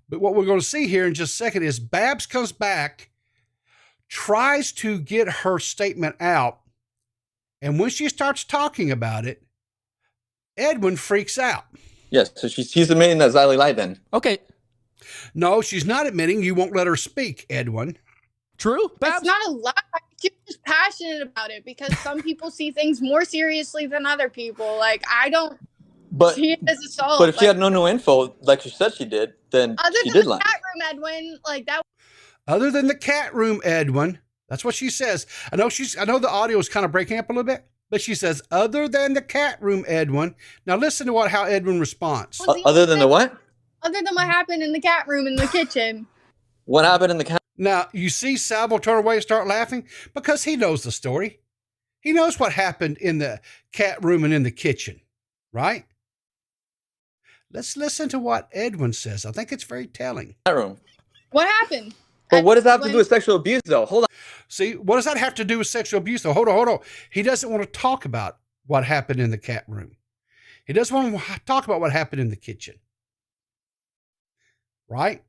But what we're going to see here in just a second is Babs comes back, tries to get her statement out, and when she starts talking about it, Edwin freaks out. Yes, so she's admitting that Xylee lied then. Okay. No, she's not admitting. You won't let her speak, Edwin. True, Babs? It's not a lie. She's just passionate about it because some people see things more seriously than other people. Like, I don't see it as assault. But if she had no new info, like she said she did, then she did lie. Other than the chat room, Edwin, like that. Other than the cat room, Edwin. That's what she says. I know the audio is kind of breaking up a little bit, but she says, other than the cat room, Edwin. Now listen to how Edwin responds. Other than the what? Other than what happened in the cat room in the kitchen. What happened in the cat? Now, you see Salvo turn away and start laughing because he knows the story. He knows what happened in the cat room and in the kitchen, right? Let's listen to what Edwin says. I think it's very telling. Cat room. What happened? But what does that have to do with sexual abuse, though? Hold on. See, what does that have to do with sexual abuse, though? Hold on. He doesn't want to talk about what happened in the cat room. He doesn't want to talk about what happened in the kitchen. Right?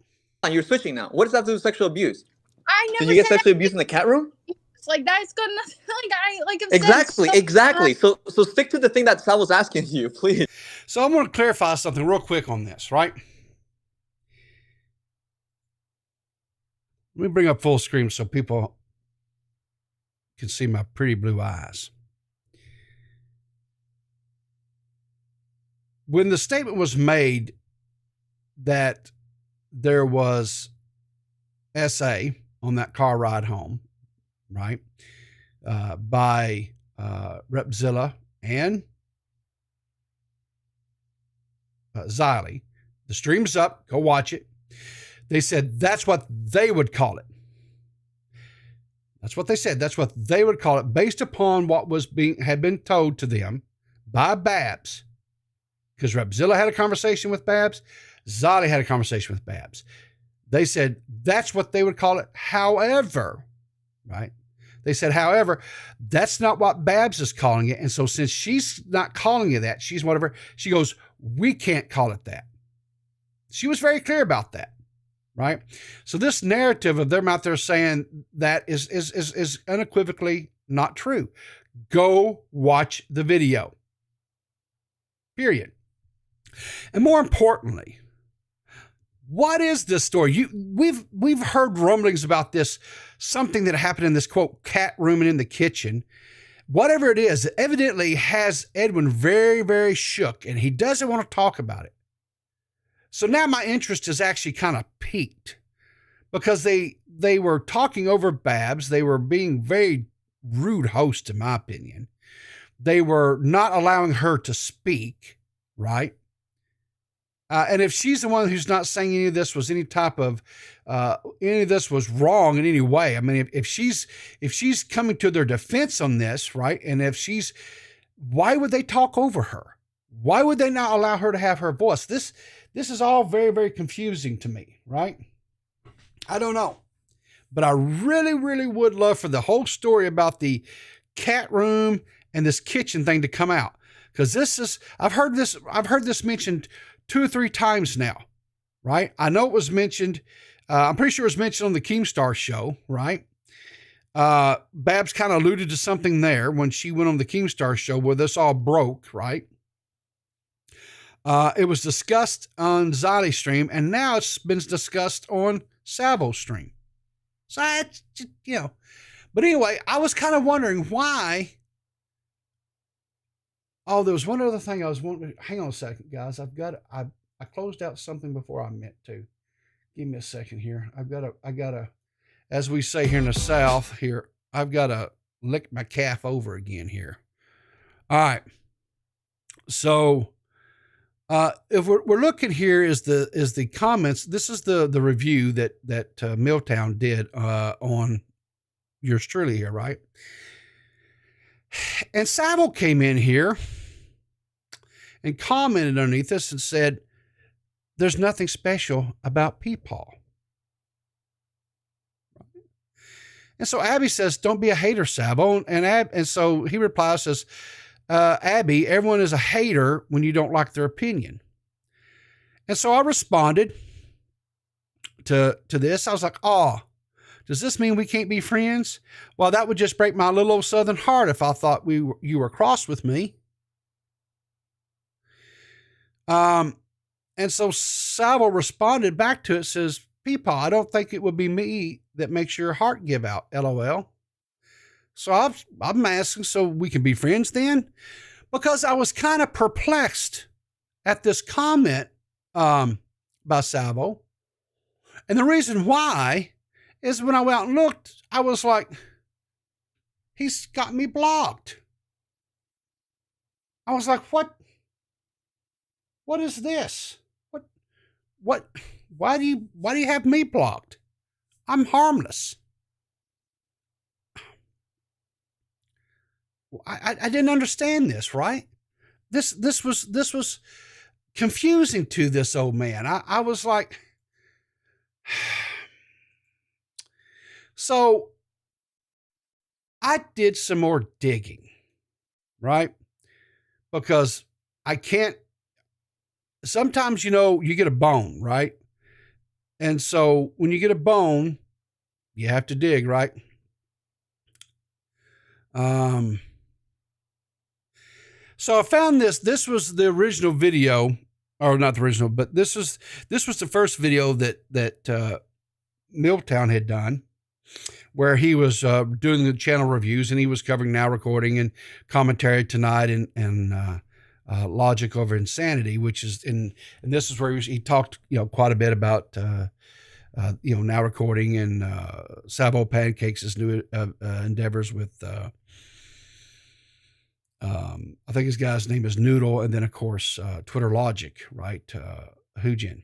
You're switching now. What does that have to do with sexual abuse? I never Did you get said sexually abused in the cat room? It's like that's good enough. Exactly. So stick to the thing that Sal was asking you, please. So I'm going to clarify something real quick on this, right? Let me bring up full screen so people can see my pretty blue eyes. When the statement was made that there was SA on that car ride home, right, by Repzilla and Xylee, the stream's up. Go watch it. They said that's what they would call it. That's what they said. That's what they would call it based upon what had been told to them by Babs. Because Rapzilla had a conversation with Babs. Zolly had a conversation with Babs. They said that's what they would call it. However, right? They said, however, that's not what Babs is calling it. And so since she's not calling it that, she's whatever, she goes, we can't call it that. She was very clear about that, right? So this narrative of them out there saying that is unequivocally not true. Go watch the video. Period. And more importantly, what is this story? We've heard rumblings about this, something that happened in this, quote, cat room and in the kitchen. Whatever it is, it evidently has Edwin very, very shook, and he doesn't want to talk about it. So now my interest is actually kind of piqued because they were talking over Babs. They were being very rude hosts, in my opinion. They were not allowing her to speak, right? And if she's the one who's not saying any of this was any type of, any of this was wrong in any way, I mean, if she's coming to their defense on this, right? And why would they talk over her? Why would they not allow her to have her voice? This is all very, very confusing to me, right? I don't know. But I really, really would love for the whole story about the cat room and this kitchen thing to come out. Because I've heard this mentioned 2 or 3 times now, right? I know it was mentioned. I'm pretty sure it was mentioned on the Keemstar show, right? Babs kind of alluded to something there when she went on the Keemstar show where this all broke, right? It was discussed on Zoddy's stream, and now it's been discussed on Slavo's stream. So it's, but anyway, I was kind of wondering why. Oh, there was one other thing I was wanting. Hang on a second, guys. I closed out something before I meant to. Give me a second here. I gotta, as we say here in the South here, I've got to lick my calf over again here. All right. So, if we're looking here is the comments. This is the review that Milltown did on yours truly here, right? And Slavo came in here and commented underneath this and said, "There's nothing special about PeePaw." And so Abby says, "Don't be a hater, Slavo." And so he replies, says, "Abby, everyone is a hater when you don't like their opinion." And so I responded to this. I was like, "Oh, does this mean we can't be friends? Well, that would just break my little old Southern heart if I thought you were cross with me." And so Salvo responded back to it, says, "PeePaw, I don't think it would be me that makes your heart give out, LOL." So I'm asking, so we can be friends then? Because I was kind of perplexed at this comment by Salvo. And the reason why is when I went out and looked, I was like, he's got me blocked. I was like, what is this? Why do you have me blocked? I'm harmless. I didn't understand this, right? This was confusing to this old man. I was like, so I did some more digging, right? Because I can't, sometimes, you get a bone, right? And so when you get a bone, you have to dig, right? So I found this. This was the original video, or not the original, but this was the first video that Milltown had done, where he was doing the channel reviews, and he was covering Now Recording and Commentary Tonight and Logic Over Insanity, which is and this is where he talked quite a bit about Now Recording and Sabo Pancakes' new endeavors with I think his guy's name is Noodle, and then of course Twitter Logic, right? Hoojin.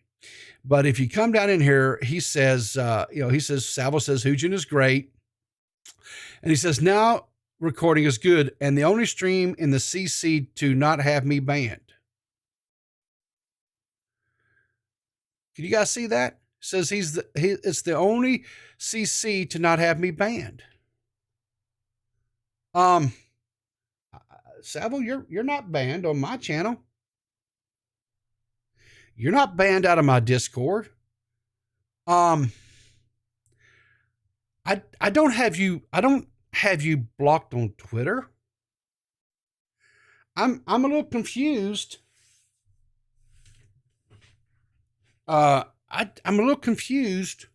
But if you come down in here, he says, Salvo says Hujin is great. And he says, now recording is good. And the only stream in the CC to not have me banned. Can you guys see that? Says it's the only CC to not have me banned. Salvo, you're not banned on my channel. You're not banned out of my Discord. I don't have you blocked on Twitter. I'm a little confused. I'm a little confused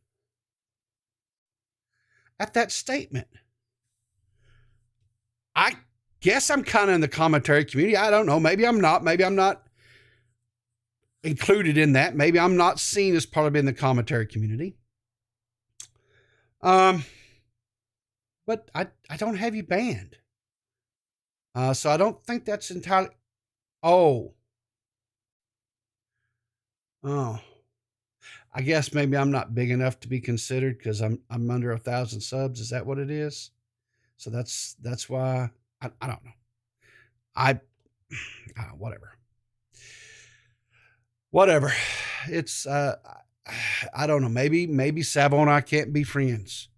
at that statement. I guess I'm kind of in the commentary community. I don't know. Maybe I'm not. Maybe I'm not included in that. Maybe I'm not seen as part of in the commentary community. But I don't have you banned. So I don't think that's entirely. Oh. I guess maybe I'm not big enough to be considered because I'm under 1,000 subs. Is that what it is? So that's why I don't know. Whatever. It's I don't know. Maybe Savo and I can't be friends.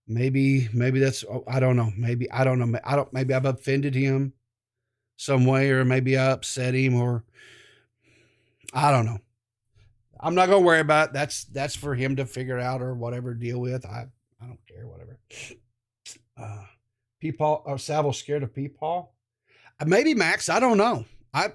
Maybe that's, I don't know. Maybe I've offended him some way, or maybe I upset him, or I don't know. I'm not going to worry about it. That's for him to figure out or whatever, deal with. I don't care, whatever. PeePaw or Salvo scared of PeePaw? Maybe Max. I don't know. I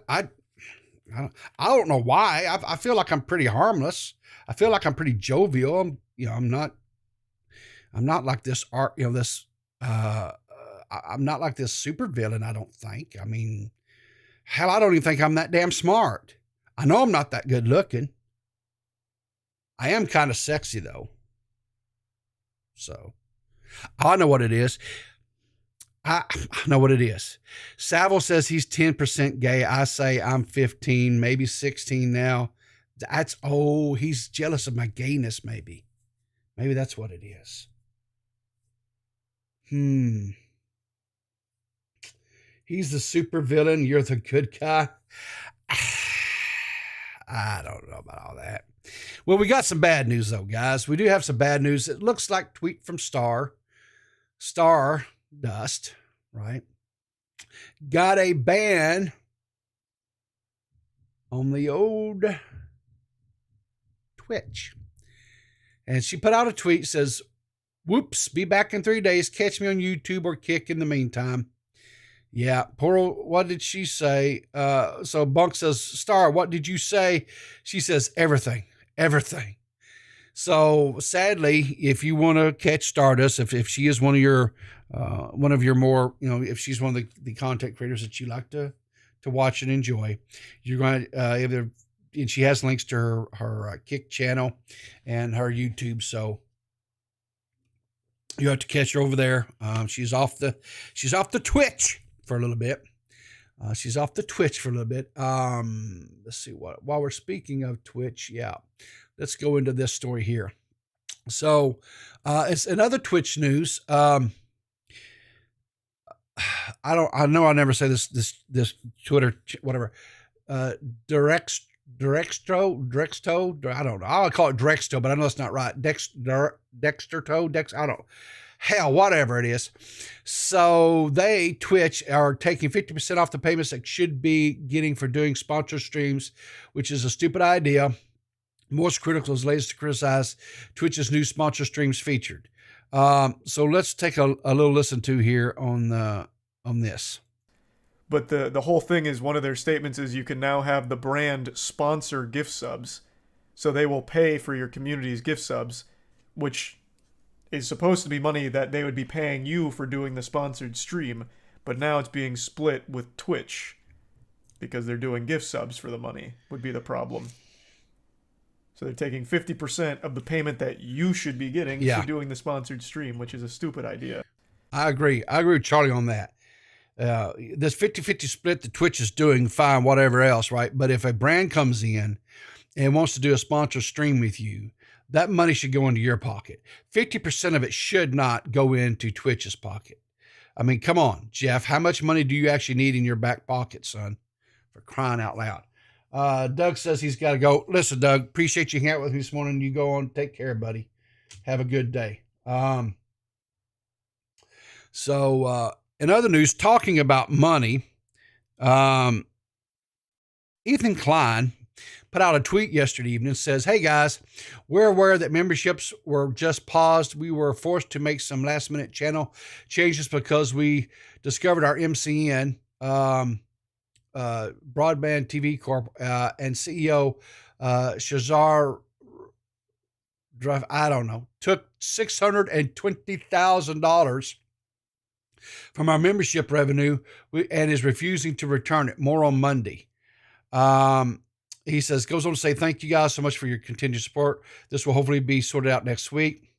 don't know why. I feel like I'm pretty harmless. I feel like I'm pretty jovial. I'm not like this art. I'm not like this super villain. I don't think. I mean, hell, I don't even think I'm that damn smart. I know I'm not that good looking. I am kind of sexy though. So I know what it is. I know what it is. Salvo says he's 10% gay. I say I'm 15, maybe 16 now. He's jealous of my gayness, maybe. Maybe that's what it is. He's the super villain. You're the good guy. I don't know about all that. Well, we got some bad news though, guys. We do have some bad news. It looks like tweet from Stardust, right? Got a ban on the old Twitch. And she put out a tweet, says, whoops, be back in 3 days. Catch me on YouTube or Kick in the meantime. Yeah, poor, what did she say? So Bunk says, Star, what did you say? She says, everything. So sadly, if you want to catch Stardust, if she is one of your more, if she's one of the content creators that you like to watch and enjoy, you're going to, and she has links to her Kick channel and her YouTube. So you have to catch her over there. She's off the Twitch for a little bit. She's off the Twitch for a little bit. Let's see while we're speaking of Twitch. Yeah, let's go into this story here. So, it's another Twitch news. I know I never say this Twitter, whatever, Drexto. I don't know. I'll call it Drexto, but I know it's not right. Dexterto. I don't know. Hell, whatever it is. So Twitch are taking 50% off the payments that should be getting for doing sponsor streams, which is a stupid idea. Most critical is latest to criticize Twitch's new sponsor streams featured. So let's take a little listen to here on this. But the whole thing is, one of their statements is you can now have the brand sponsor gift subs. So they will pay for your community's gift subs, which is supposed to be money that they would be paying you for doing the sponsored stream. But now it's being split with Twitch because they're doing gift subs for the money, would be the problem. So they're taking 50% of the payment that you should be getting for doing the sponsored stream, which is a stupid idea. I agree with Charlie on that. This 50-50 split that Twitch is doing, fine, whatever else, right? But if a brand comes in and wants to do a sponsor stream with you, that money should go into your pocket. 50% of it should not go into Twitch's pocket. I mean, come on, Jeff, how much money do you actually need in your back pocket, son? For crying out loud. Doug says he's got to go. Listen, Doug, appreciate you hanging out with me this morning. You go on. Take care, buddy. Have a good day. So in other news, talking about money, Ethan Klein put out a tweet yesterday evening, says, "Hey guys, we're aware that memberships were just paused. We were forced to make some last minute channel changes because we discovered our MCN, Broadband TV Corp, and CEO Shazar, I don't know, took $620,000 from our membership revenue and is refusing to return it. More on Monday." He says, goes on to say, "Thank you guys so much for your continued support. This will hopefully be sorted out next week.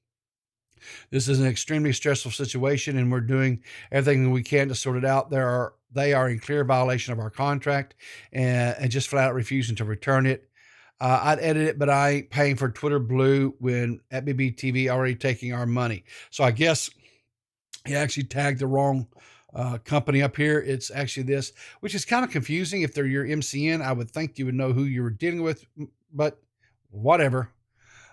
This is an extremely stressful situation, and we're doing everything we can to sort it out. They are in clear violation of our contract and just flat out refusing to return it. I'd edit it, but I ain't paying for Twitter Blue when at BBTV already taking our money." So I guess he actually tagged the wrong company up here. It's actually this, which is kind of confusing. If they're your MCN, I would think you would know who you were dealing with, but whatever.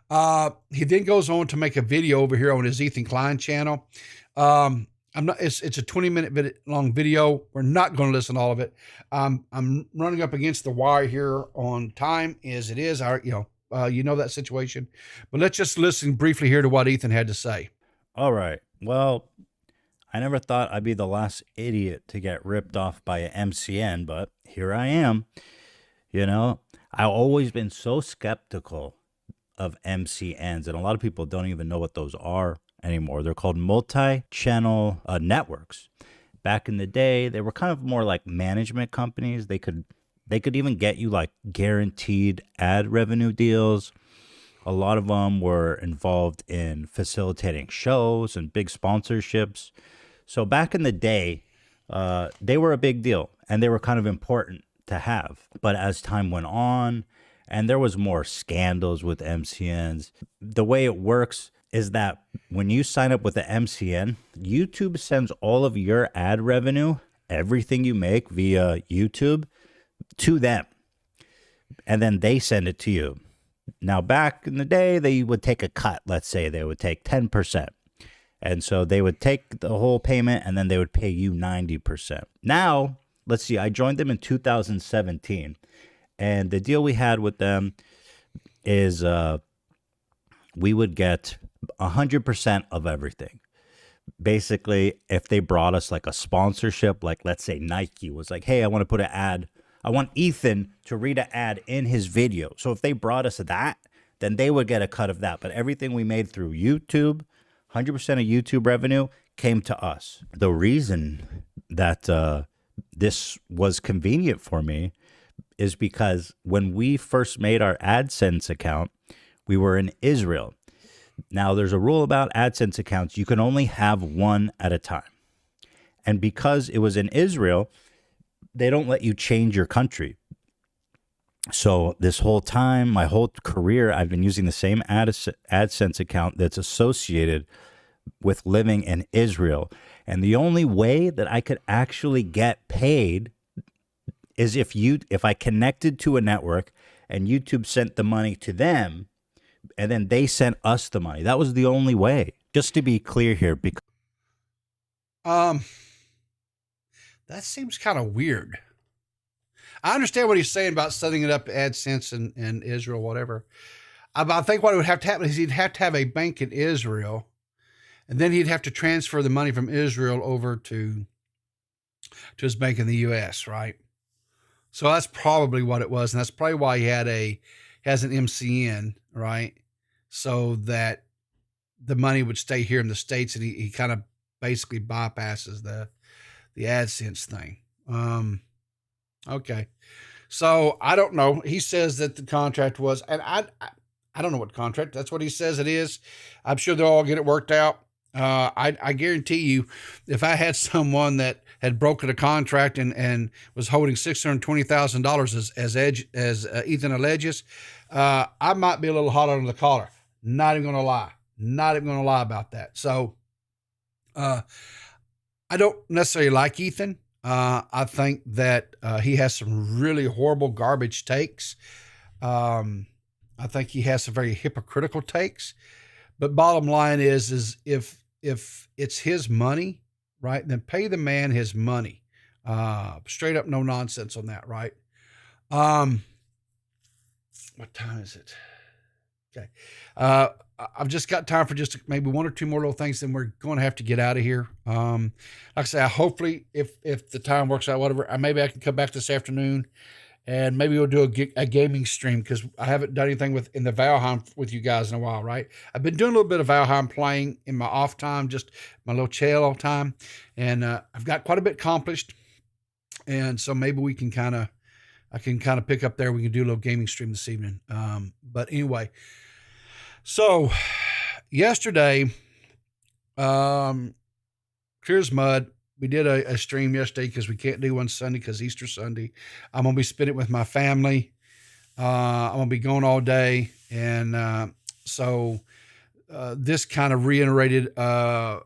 He then goes on to make a video over here on his Ethan Klein channel. It's a 20-minute long video. We're not going to listen to all of it. I'm running up against the wire here on time as it is. You know that situation, but let's just listen briefly here to what Ethan had to say. All right. Well, I never thought I'd be the last idiot to get ripped off by an MCN, but here I am. You know, I've always been so skeptical of MCNs, and a lot of people don't even know what those are anymore. They're called multi-channel networks. Back in the day, they were kind of more like management companies. They could even get you like guaranteed ad revenue deals. A lot of them were involved in facilitating shows and big sponsorships. So back in the day, they were a big deal and they were kind of important to have. But as time went on and there was more scandals with MCNs, the way it works is that when you sign up with the MCN, YouTube sends all of your ad revenue, everything you make via YouTube, to them. And then they send it to you. Now, back in the day, they would take a cut. Let's say they would take 10%. And so they would take the whole payment and then they would pay you 90%. Now, let's see, I joined them in 2017. And the deal we had with them is we would get 100% of everything. Basically, if they brought us like a sponsorship, like let's say Nike was like, "Hey, I want to put an ad. I want Ethan to read an ad in his video." So if they brought us that, then they would get a cut of that. But everything we made through YouTube, 100% of YouTube revenue came to us. The reason that this was convenient for me is because when we first made our AdSense account, we were in Israel. Now, there's a rule about AdSense accounts. You can only have one at a time. And because it was in Israel, they don't let you change your country. So this whole time, my whole career, I've been using the same AdSense account that's associated with living in Israel. And the only way that I could actually get paid is if I connected to a network and YouTube sent the money to them and then they sent us the money. That was the only way. Just to be clear here, because that seems kind of weird. I understand what he's saying about setting it up AdSense in Israel, whatever. But I think what would have to happen is he'd have to have a bank in Israel, and then he'd have to transfer the money from Israel over to his bank in the U.S., right? So that's probably what it was, and that's probably why he has an MCN, right? So that the money would stay here in the States, and he kind of basically bypasses the AdSense thing. Okay. So I don't know. He says that the contract was, and I don't know what contract. That's what he says it is. I'm sure they'll all get it worked out. I guarantee you, if I had someone that had broken a contract and was holding $620,000 as Ethan alleges, I might be a little hot under the collar. Not even going to lie. Not even going to lie about that. So, I don't necessarily like Ethan. I think that he has some really horrible garbage takes. I think he has some very hypocritical takes. But bottom line is if it's his money, right, then pay the man his money. Straight up, no nonsense on that, right? What time is it? Okay. I've just got time for just maybe one or two more little things, then we're going to have to get out of here. Like I say, hopefully if the time works out, whatever, maybe I can come back this afternoon and maybe we'll do a gaming stream, because I haven't done anything in the Valheim with you guys in a while, right? I've been doing a little bit of Valheim playing in my off time, just my little chill time. And I've got quite a bit accomplished. And so maybe I can kind of pick up there. We can do a little gaming stream this evening. But anyway, so yesterday, clear as mud. We did a stream yesterday because we can't do one Sunday because Easter Sunday. I'm going to be spending it with my family. I'm going to be gone all day. And so this kind of reiterated, so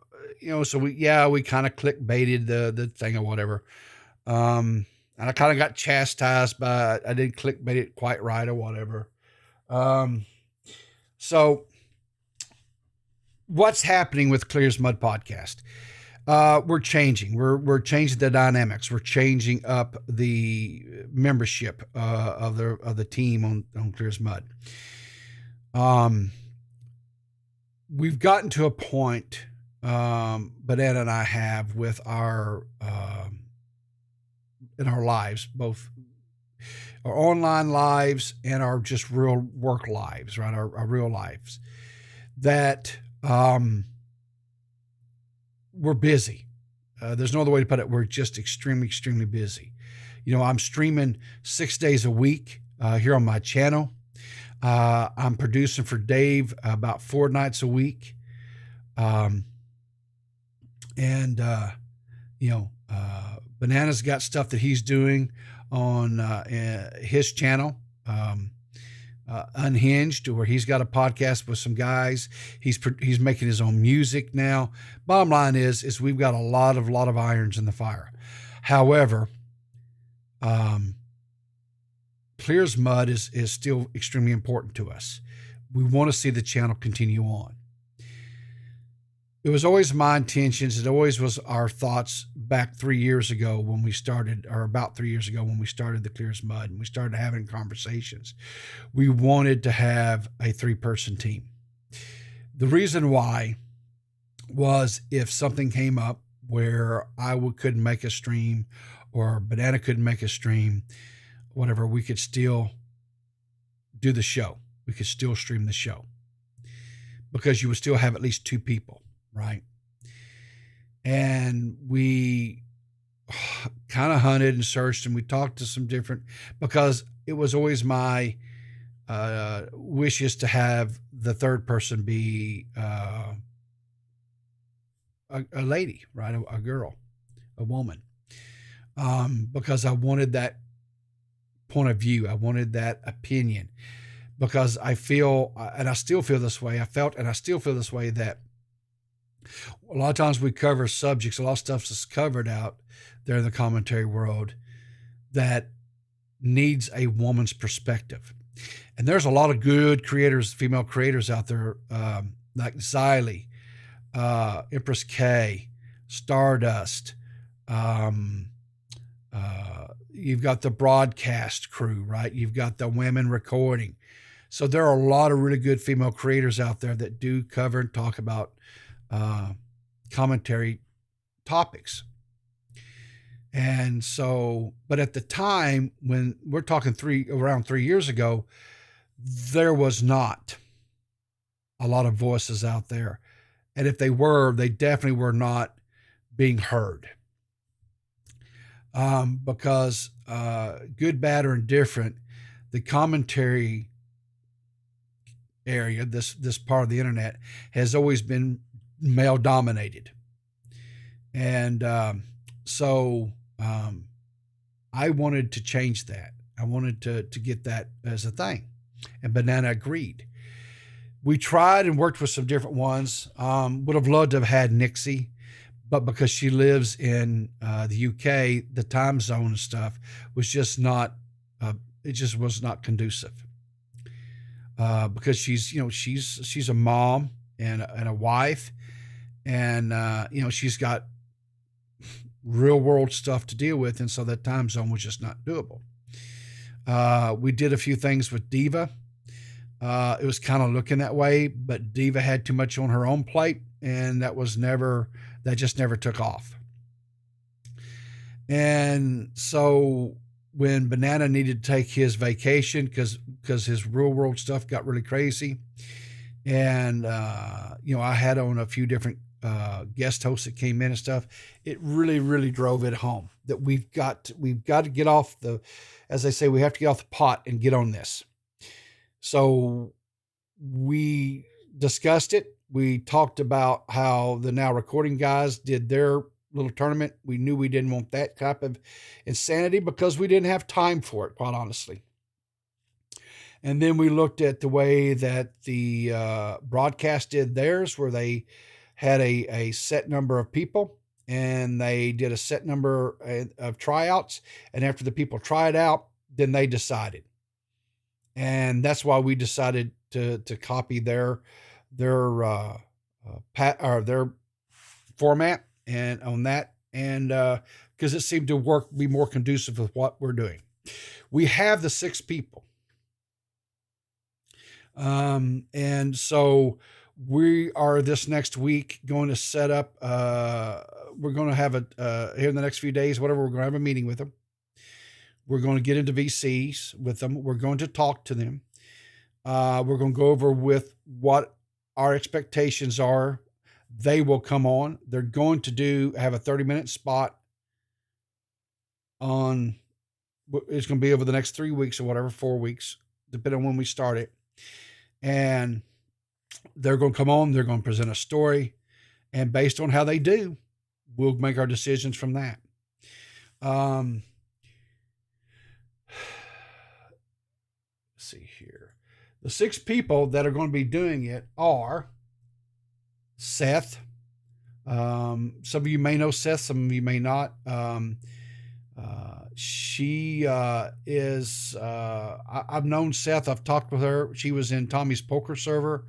we kind of clickbaited the thing or whatever. And I kind of got chastised by, I didn't clickbait it quite right or whatever. So what's happening with Clear as Mud podcast? We're changing. We're changing the dynamics. We're changing up the membership of the team on Clear as Mud. We've gotten to a point, Banana and I have, with our in our lives, both our online lives and our just real work lives, right? Our real lives, that we're busy. There's no other way to put it. We're just extremely, extremely busy. I'm streaming 6 days a week here on my channel. I'm producing for Dave about 4 nights a week. Banana's got stuff that he's doing on his channel, Unhinged, where he's got a podcast with some guys. He's making his own music now. Bottom line is we've got a lot of irons in the fire. However, Clear as Mud is still extremely important to us. We want to see the channel continue on. It was always my intentions. It always was our thoughts back 3 years ago when we started, or about 3 years ago when we started the Clear as Mud, and we started having conversations. We wanted to have a 3-person team. The reason why was if something came up where I couldn't make a stream, or Banana couldn't make a stream, whatever, we could still do the show. We could still stream the show, because you would still have at least 2 people. Right. And we kind of hunted and searched, and we talked to some different, because it was always my wishes to have the 3rd person be a lady, right? A girl, a woman, because I wanted that point of view. I wanted that opinion, because I feel, and I still feel this way. I felt, and I still feel this way, that a lot of times we cover subjects, a lot of stuff that's covered out there in the commentary world that needs a woman's perspective. And there's a lot of good creators, female creators out there, like Xylee, Empress K, Stardust. You've got the broadcast crew, right? You've got the women recording. So there are a lot of really good female creators out there that do cover and talk about commentary topics. And so, but at the time, when we're talking around 3 years ago, there was not a lot of voices out there. And if they were, they definitely were not being heard. Because good, bad, or indifferent, the commentary area, this part of the internet, has always been male dominated. And so I wanted to change that. I wanted to get that as a thing. And Banana agreed. We tried and worked with some different ones. Would have loved to have had Nixie, but because she lives in the UK, the time zone and stuff was just not, it just was not conducive. Because she's a mom and a wife, and she's got real world stuff to deal with, and so that time zone was just not doable. We did a few things with Diva. It was kind of looking that way, but Diva had too much on her own plate, and that just never took off. And so when Banana needed to take his vacation because his real world stuff got really crazy, and I had on a few different guest hosts that came in and stuff, it really, really drove it home that we've got to get off the, as they say, we have to get off the pot and get on this. So we discussed it. We talked about how the Now Recording guys did their little tournament. We knew we didn't want that type of insanity because we didn't have time for it, quite honestly. And then we looked at the way that the broadcast did theirs, where they had a set number of people and they did a set number of tryouts. And after the people tried out, then they decided. And that's why we decided to copy their format and on that, and because it seemed to be more conducive with what we're doing. We have the 6 people, and so we are this next week going to set up. We're going to have here in the next few days, whatever. We're going to have a meeting with them. We're going to get into VCs with them. We're going to talk to them. We're going to go over with what our expectations are. They will come on. They're going to have a 30-minute spot on, it's going to be over the next 3 weeks or whatever, 4 weeks, depending on when we start it. And they're going to come on. They're going to present a story. And based on how they do, we'll make our decisions from that. See here. The 6 people that are going to be doing it are Seth. Some of you may know Seth, some of you may not. She is, I've known Seth. I've talked with her. She was in Tommy's poker server.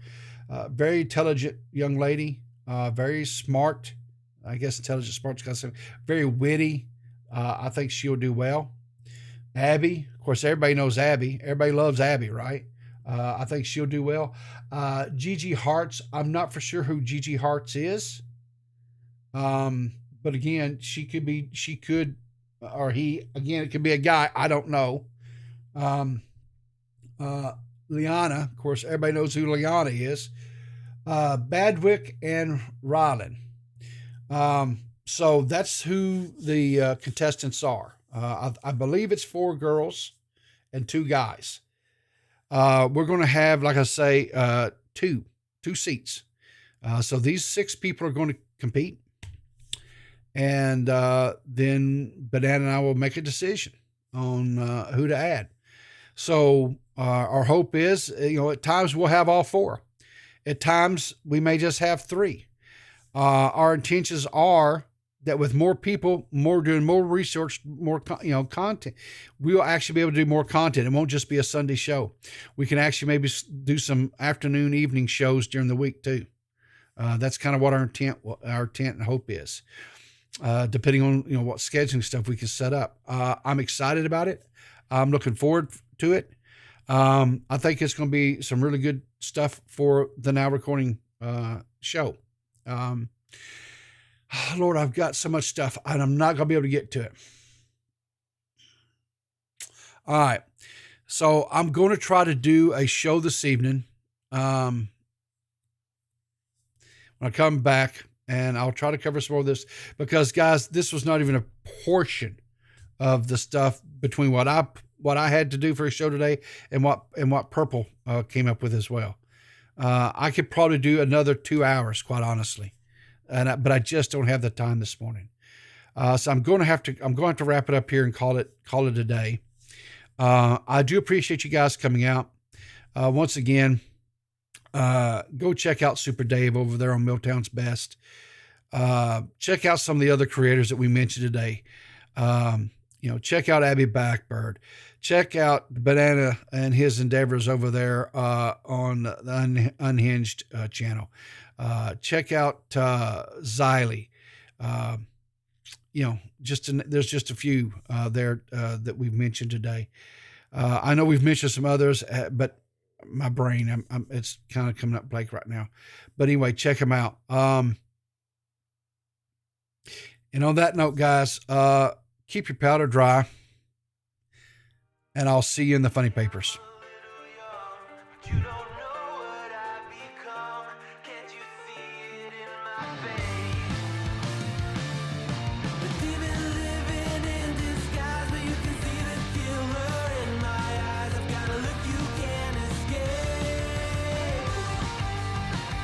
Very intelligent young lady. Very smart. I guess intelligent, smart. Very witty. I think she'll do well. Abby, of course, everybody knows Abby. Everybody loves Abby, right? I think she'll do well. Gigi Hartz, I'm not for sure who Gigi Hartz is. But again, or he, again, it could be a guy. I don't know. Liana, of course, everybody knows who Liana is. Badwick and Rylan. So that's who the contestants are. I believe it's 4 girls and 2 guys. We're going to have, like I say, 2 seats. So these 6 people are going to compete. And then Banana and I will make a decision on who to add. So our hope is, at times we'll have all 4. At times we may just have 3. Our intentions are that with more people, doing more research, more content, we'll actually be able to do more content. It won't just be a Sunday show. We can actually maybe do some afternoon, evening shows during the week too. That's kind of what our intent and hope is. Depending on what scheduling stuff we can set up. I'm excited about it. I'm looking forward to it. I think it's going to be some really good stuff for the Now Recording show. Lord, I've got so much stuff and I'm not going to be able to get to it. All right. So I'm going to try to do a show this evening. When I come back, and I'll try to cover some more of this because, guys, this was not even a portion of the stuff between what I had to do for a show today and what Purple came up with as well. I could probably do another 2 hours, quite honestly, but I just don't have the time this morning. So I'm going to have to wrap it up here and call it a day. I do appreciate you guys coming out. Once again, go check out Super Dave over there on Milltown's Best. Check out some of the other creators that we mentioned today. Check out Abby Blackbird. Check out Banana and his endeavors over there on the Unhinged channel. Check out Xylee. There's just a few there that we've mentioned today. I know we've mentioned some others, but my brain, it's kind of coming up blank right now. But anyway, check them out. And on that note, guys, keep your powder dry, and I'll see you in the funny papers.